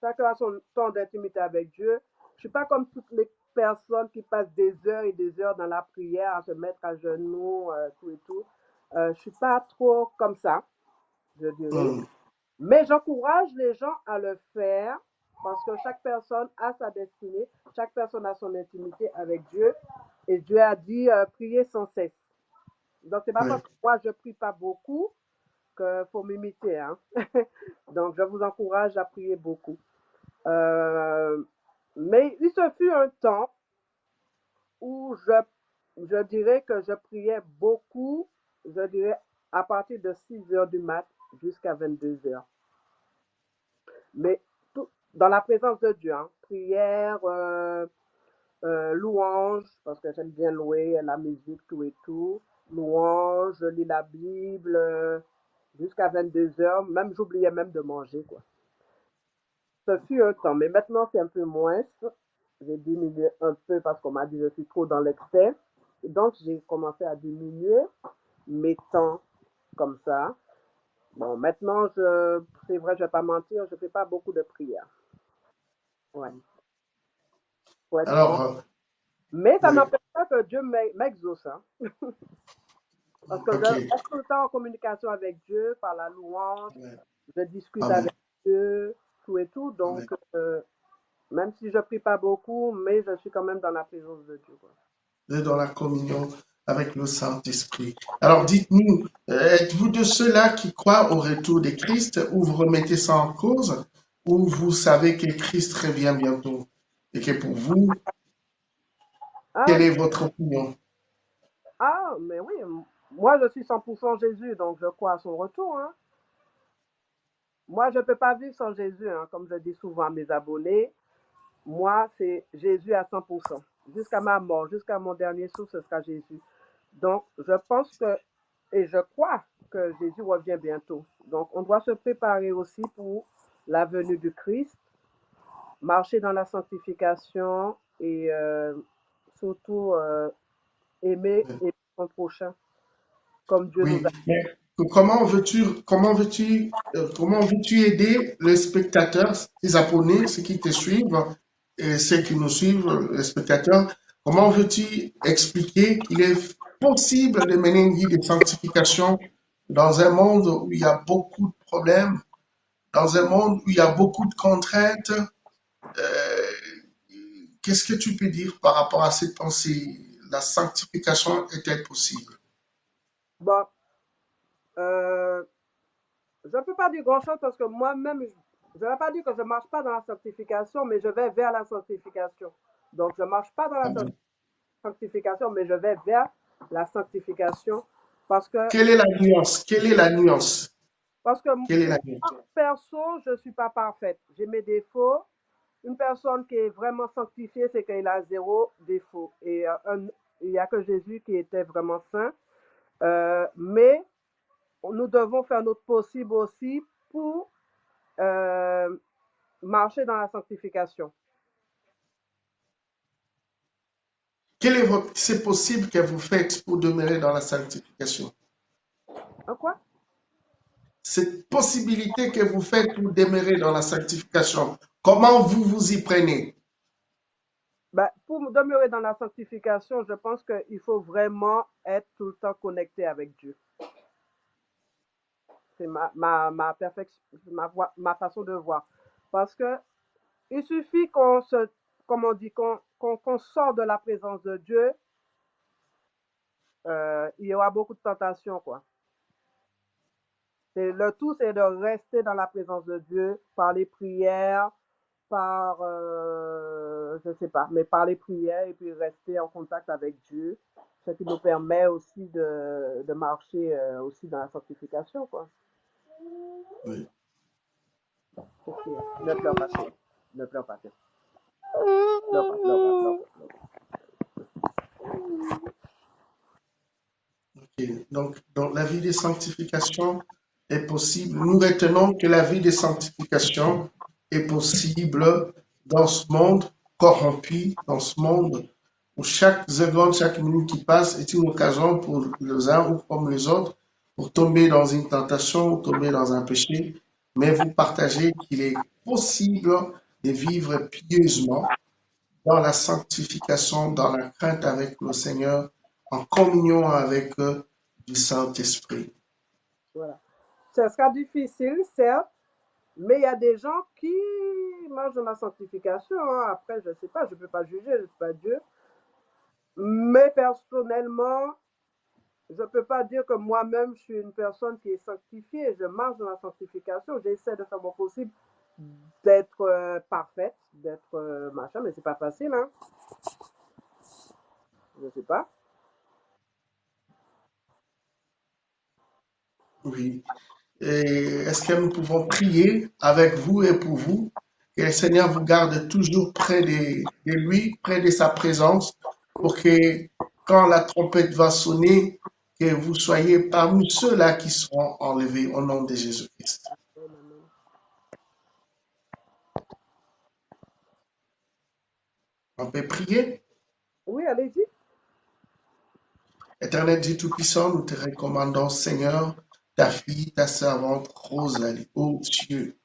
Chacun a son temps d'intimité avec Dieu. Je suis pas comme toutes les personnes qui passent des heures et des heures dans la prière à se mettre à genoux, tout et tout. Je suis pas trop comme ça, je dirais. Mm. Mais j'encourage les gens à le faire parce que chaque personne a sa destinée, chaque personne a son intimité avec Dieu. Et Dieu a dit prier sans cesse. Donc, c'est pas Oui. parce que moi, je prie pas beaucoup qu'il faut m'imiter. Hein. Donc, je vous encourage à prier beaucoup. Euh, mais il se fut un temps où je dirais que je priais beaucoup, je dirais à partir de 6 heures du mat jusqu'à 22 heures. Mais tout, dans la présence de Dieu, hein, prière, louange, parce que j'aime bien louer la musique, tout et tout. Louange, je lis la Bible jusqu'à 22 heures. Même, j'oubliais même de manger, quoi. Ce fut un temps, mais maintenant, c'est un peu moins. J'ai diminué un peu parce qu'on m'a dit que je suis trop dans l'excès. Donc, j'ai commencé à diminuer mes temps comme ça. Bon, maintenant, c'est vrai, je ne vais pas mentir, je ne fais pas beaucoup de prières. Ouais, pour être franc. Alors, Mais ça oui, n'empêche pas que Dieu m'exauce. Hein. Parce que je ok. reste tout le temps en communication avec Dieu par la louange, Amen. je discute Amen. avec Dieu, tout et tout. Amen. Donc, même si je prie pas beaucoup, mais je suis quand même dans la présence de Dieu. Quoi. Et dans la communion avec le Saint-Esprit. Alors, dites-nous, êtes-vous de ceux-là qui croient au retour de Christ ou vous remettez ça en cause ou vous savez que Christ revient bientôt et que pour vous, Ah, quelle est votre opinion? mais oui, moi je suis 100% Jésus, donc je crois à son retour. Hein. Moi, je ne peux pas vivre sans Jésus, hein, comme je dis souvent à mes abonnés. Moi, c'est Jésus à 100%. Jusqu'à ma mort, jusqu'à mon dernier souffle, ce sera Jésus. Donc, je pense que, et je crois que Jésus revient bientôt. Donc, on doit se préparer aussi pour la venue du Christ, marcher dans la sanctification et surtout aimer son prochain comme Dieu nous Oui, a. mais comment veux-tu aider les spectateurs, les abonnés, ceux qui te suivent et ceux qui nous suivent, les spectateurs, comment veux-tu expliquer qu'il est possible de mener une vie de sanctification dans un monde où il y a beaucoup de problèmes, dans un monde où il y a beaucoup de contraintes? euh, Qu'est-ce que tu peux dire par rapport à cette pensée? La sanctification est-elle possible? Bon, euh, je ne peux pas dire grand-chose parce que moi-même, je ne vais pas dire que je ne marche pas dans la sanctification, mais je vais vers la sanctification. Donc, je ne marche pas dans la Amen. sanctification, mais je vais vers la sanctification parce que, Quelle est la nuance? Quelle est la nuance? parce que Quelle est moi, la nuance? perso, je ne suis pas parfaite. J'ai mes défauts. Une personne qui est vraiment sanctifiée, c'est qu'elle a zéro défaut. il y a que Jésus qui était vraiment saint. Mais nous devons faire notre possible aussi pour marcher dans la sanctification. C'est possible que vous faites pour demeurer dans la sanctification? En quoi? Cette possibilité que vous faites pour demeurer dans la sanctification, comment vous vous y prenez? Ben, pour demeurer dans la sanctification, je pense qu'il faut vraiment être tout le temps connecté avec Dieu. C'est ma façon de voir. Parce que il suffit comme on dit, qu'on sort de la présence de Dieu, il y aura beaucoup de tentations, quoi. Le tout, c'est de rester dans la présence de Dieu par les prières, par, je ne sais pas, mais par les prières et puis rester en contact avec Dieu, ce qui nous permet aussi de marcher aussi dans la sanctification, quoi. Oui. Ok, ne pleure pas, chérie. Ne pleure pas, pleure pas, pleure pas, pleure pas. Ok. Donc, la vie de sanctification est possible. Nous retenons que la vie de sanctification est possible dans ce monde corrompu, dans ce monde où chaque seconde, chaque minute qui passe est une occasion pour les uns ou comme les autres pour tomber dans une tentation ou tomber dans un péché. Mais vous partagez qu'il est possible de vivre pieusement dans la sanctification, dans la crainte avec le Seigneur, en communion avec du Saint-Esprit. Voilà. Ce sera difficile, certes, mais il y a des gens qui marchent dans la sanctification, hein. Après, je ne sais pas, je ne peux pas juger, je ne suis pas Dieu. Mais personnellement, je ne peux pas dire que moi-même, je suis une personne qui est sanctifiée. Je marche dans la sanctification. J'essaie de faire mon possible d'être parfaite, d'être machin, mais c'est pas facile, hein. Je sais pas. Oui. Et est-ce que nous pouvons prier avec vous et pour vous, que le Seigneur vous garde toujours près de lui, près de sa présence, pour que quand la trompette va sonner, que vous soyez parmi ceux-là qui seront enlevés au nom de Jésus-Christ. On peut prier? Oui, allez-y. Éternel Dieu Tout-Puissant, nous te recommandons, Seigneur, ta fille, ta servante Rosalie. Oh Dieu,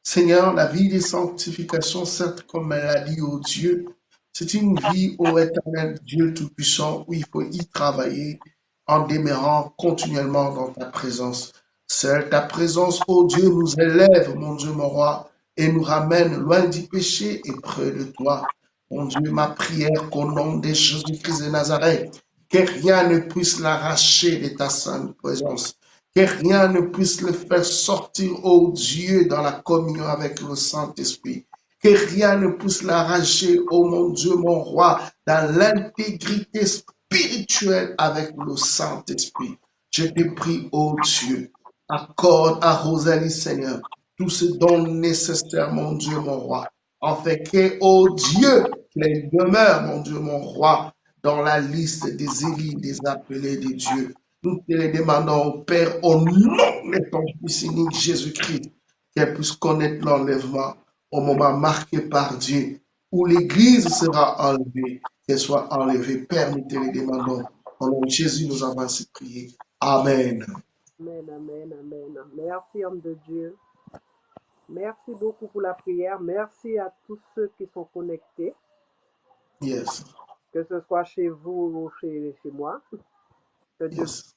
Seigneur, la vie de sanctification, certes, comme elle a dit, oh Dieu, c'est une vie, ô éternel Dieu Tout-Puissant, où il faut y travailler en demeurant continuellement dans ta présence. Seule ta présence, ô Dieu, nous élève, mon Dieu, mon roi, et nous ramène loin du péché et près de toi. Mon Dieu, ma prière qu'au nom de Jésus-Christ de Nazareth, que rien ne puisse l'arracher de ta sainte présence. Que rien ne puisse le faire sortir, ô Dieu, dans la communion avec le Saint-Esprit. Que rien ne puisse l'arracher, ô mon Dieu, mon roi, dans l'intégrité spirituelle avec le Saint-Esprit. Je te prie, ô Dieu, accorde à Rosalie, Seigneur, tout ce dont nécessaire, mon Dieu, mon roi, afin que, ô Dieu, qu'elle demeure, mon Dieu, mon roi, dans la liste des élus, des appelés de Dieu. Nous te le demandons au Père, au nom de ton Fils unique Jésus-Christ, qu'elle puisse connaître l'enlèvement au moment marqué par Dieu, où l'Église sera enlevée, qu'elle soit enlevée. Père, nous te le demandons. Au nom de Jésus, nous avons ainsi prié. Amen. Amen, amen, amen. Merci, homme de Dieu. Merci beaucoup pour la prière. Merci à tous ceux qui sont connectés, Yes, que ce soit chez vous ou chez moi. Que Dieu. yes.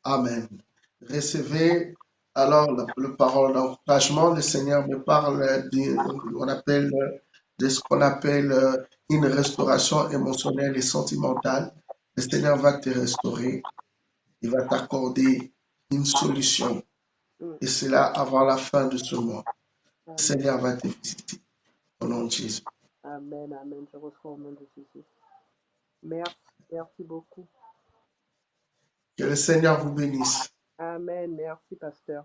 Amen. Recevez alors le parole d'encouragement. Le Seigneur me parle de ce qu'on appelle une restauration émotionnelle et sentimentale. Le Seigneur va te restaurer. Il va t'accorder une solution. Mm. Et c'est là avant la fin de ce mois. Le Amen, Seigneur va te visiter. Au nom de Jésus. amen, amen. Je reçois au nom de Jésus. Merci, merci beaucoup. Que le Seigneur vous bénisse. Amen, merci, pasteur.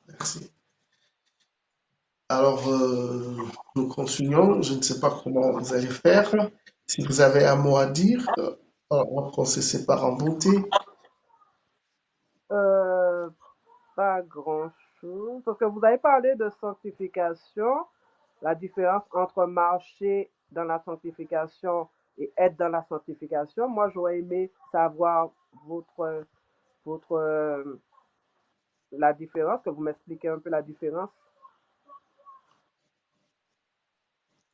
Merci. Alors, nous continuons. Je ne sais pas comment vous allez faire. Si vous avez un mot à dire, on se sépare en beauté. Euh, Pas grand-chose. Parce que vous avez parlé de sanctification, la différence entre marcher dans la sanctification et être dans la sanctification. Moi, j'aurais aimé savoir votre, la différence, que vous m'expliquez un peu la différence.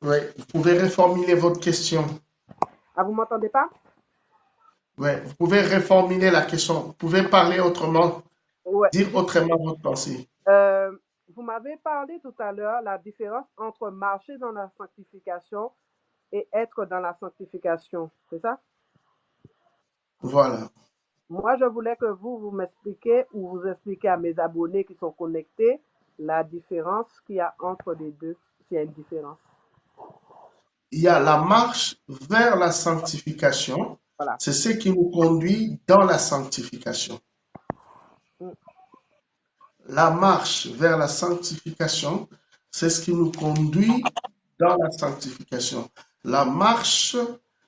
Oui, vous pouvez reformuler votre question. Ah, vous m'entendez pas? Oui, vous pouvez reformuler la question. Vous pouvez parler autrement, Ouais. dire autrement votre pensée. Euh, vous m'avez parlé tout à l'heure la différence entre marcher dans la sanctification et être dans la sanctification. C'est ça? Voilà. Moi, je voulais que vous m'expliquiez ou vous expliquiez à mes abonnés qui sont connectés la différence qu'il y a entre les deux, s'il y a une différence. Il y a la marche vers la sanctification. Voilà. C'est ce qui nous conduit dans la sanctification. Mm. La marche vers la sanctification, c'est ce qui nous conduit dans la sanctification. La marche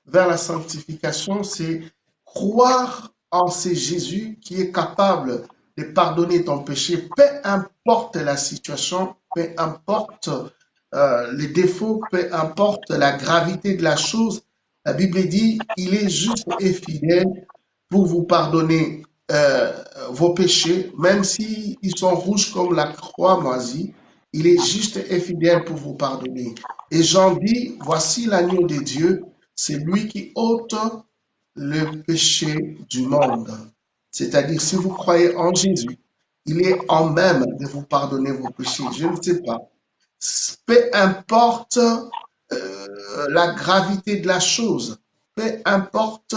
vers la sanctification, c'est croire en ce Jésus qui est capable de pardonner ton péché, peu importe la situation, peu importe les défauts, peu importe la gravité de la chose. La Bible dit, il est juste et fidèle pour vous pardonner vos péchés, même s'ils sont rouges comme la croix moisie, il est juste et fidèle pour vous pardonner. Et Jean dit, voici l'agneau de Dieu, c'est lui qui ôte le péché du monde. C'est-à-dire, si vous croyez en Jésus, il est en même de vous pardonner vos péchés. Je ne sais pas. Peu importe la gravité de la chose, peu importe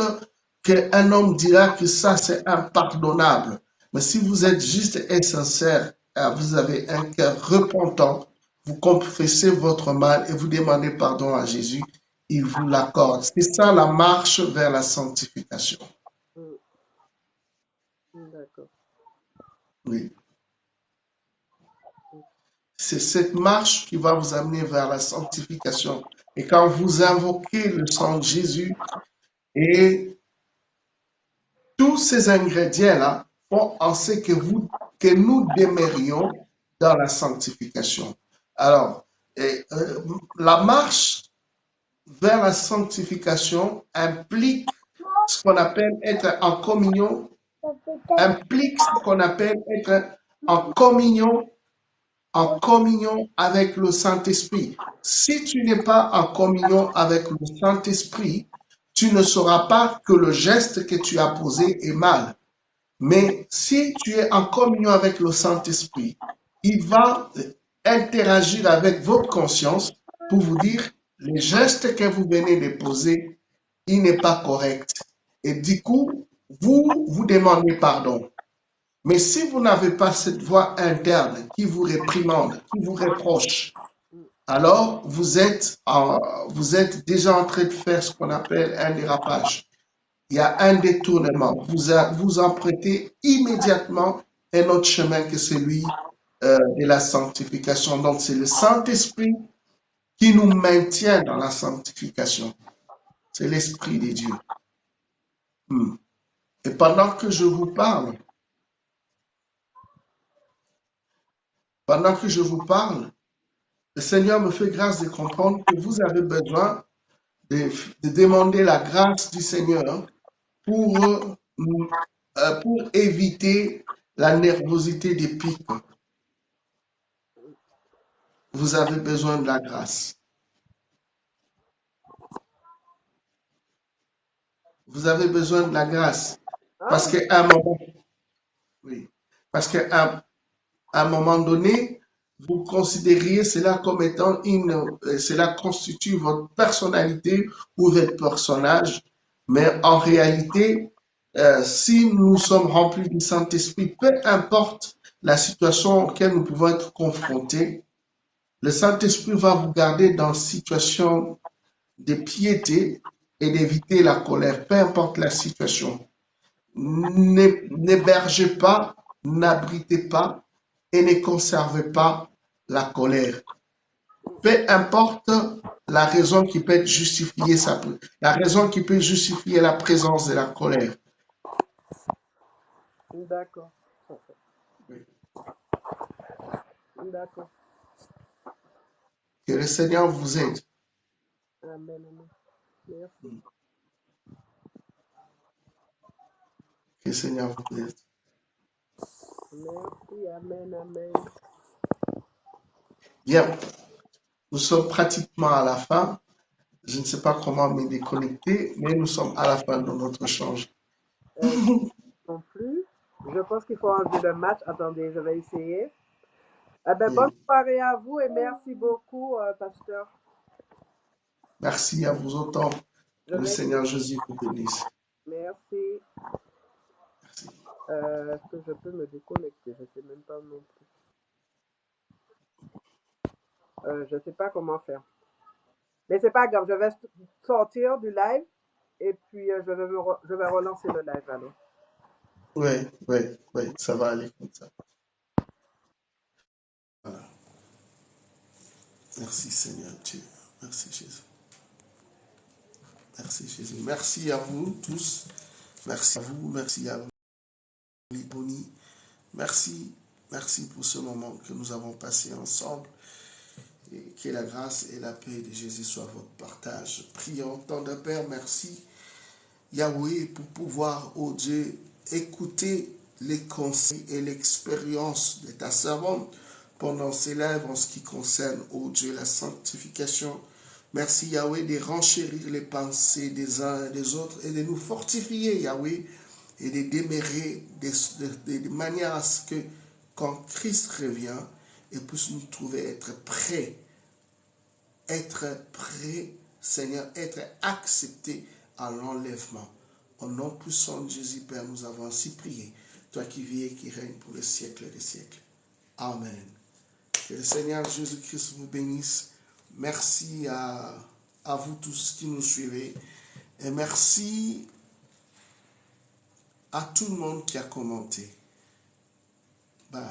qu'un homme dira que ça c'est impardonnable, mais si vous êtes juste et sincère, vous avez un cœur repentant, vous confessez votre mal et vous demandez pardon à Jésus, il vous l'accorde. C'est ça la marche vers la sanctification. Mm. D'accord. Oui. C'est cette marche qui va vous amener vers la sanctification. Et quand vous invoquez le sang de Jésus, et tous ces ingrédients-là font en sorte que nous demeurions dans la sanctification. Alors, la marche vers la sanctification implique ce qu'on appelle être en communion, implique ce qu'on appelle être en communion avec le Saint-Esprit. Si tu n'es pas en communion avec le Saint-Esprit, tu ne sauras pas que le geste que tu as posé est mal. Mais si tu es en communion avec le Saint-Esprit, il va interagir avec votre conscience pour vous dire, le geste que vous venez de poser, il n'est pas correct. Et du coup, vous demandez pardon. Mais si vous n'avez pas cette voix interne qui vous réprimande, qui vous reproche, alors vous êtes déjà en train de faire ce qu'on appelle un dérapage. Il y a un détournement. Vous empruntez immédiatement un autre chemin que celui de la sanctification. Donc, c'est le Saint-Esprit qui nous maintient dans la sanctification. C'est l'Esprit de Dieu. Et pendant que je vous parle, le Seigneur me fait grâce de comprendre que vous avez besoin de demander la grâce du Seigneur pour éviter la nervosité des pics. Vous avez besoin de la grâce. Vous avez besoin de la grâce. Ah, Parce qu'à un moment, oui, parce qu'à un moment donné, vous considériez cela comme étant cela constitue votre personnalité ou votre personnage. Mais en réalité, si nous sommes remplis du Saint-Esprit, peu importe la situation auquel nous pouvons être confrontés, le Saint-Esprit va vous garder dans une situation de piété et d'éviter la colère, peu importe la situation. N'hébergez pas, n'abritez pas et ne conservez pas la colère. peu importe la raison qui peut justifier la raison qui peut justifier la présence de la colère. D'accord. D'accord. Que le Seigneur vous aide. Amen, amen. Merci. Que le Seigneur vous aide. Merci, amen, amen. Bien, nous sommes pratiquement à la fin. Je ne sais pas comment me déconnecter, mais nous sommes à la fin de notre échange. Non plus. Je pense qu'il faut enlever le match. Attendez, je vais essayer. Eh ben, bonne Oui. soirée à vous et merci beaucoup, pasteur. Merci à vous autant. Je Que le vais. Seigneur Jésus vous bénisse. Merci. Merci. Est-ce que je peux me déconnecter? Je ne sais même pas non plus. Je ne sais pas comment faire. Mais c'est pas grave, je vais sortir du live et puis je vais relancer le live alors. Oui, oui, oui, ça va aller comme ça. Voilà. Merci Seigneur Dieu. Merci Jésus. Merci Jésus. Merci à vous tous. Merci à vous. Merci à vous, Bonnie. Merci. Merci pour ce moment que nous avons passé ensemble. Et que la grâce et la paix de Jésus soient votre partage. Prions, tant de Père, merci Yahweh pour pouvoir, oh Dieu, écouter les conseils et l'expérience de ta servante pendant ces lives en ce qui concerne, oh Dieu, la sanctification. Merci Yahweh de renchérir les pensées des uns et des autres et de nous fortifier Yahweh et de demeurer de manière à ce que quand Christ revient, il puisse nous trouver être prêts, Seigneur, être acceptés à l'enlèvement. Au nom puissant de Jésus, Père, nous avons ainsi prié. Toi qui vis et qui règnes pour les siècles des siècles. Amen. Que le Seigneur Jésus-Christ vous bénisse. Merci à vous tous qui nous suivez. Et merci à tout le monde qui a commenté. Bye.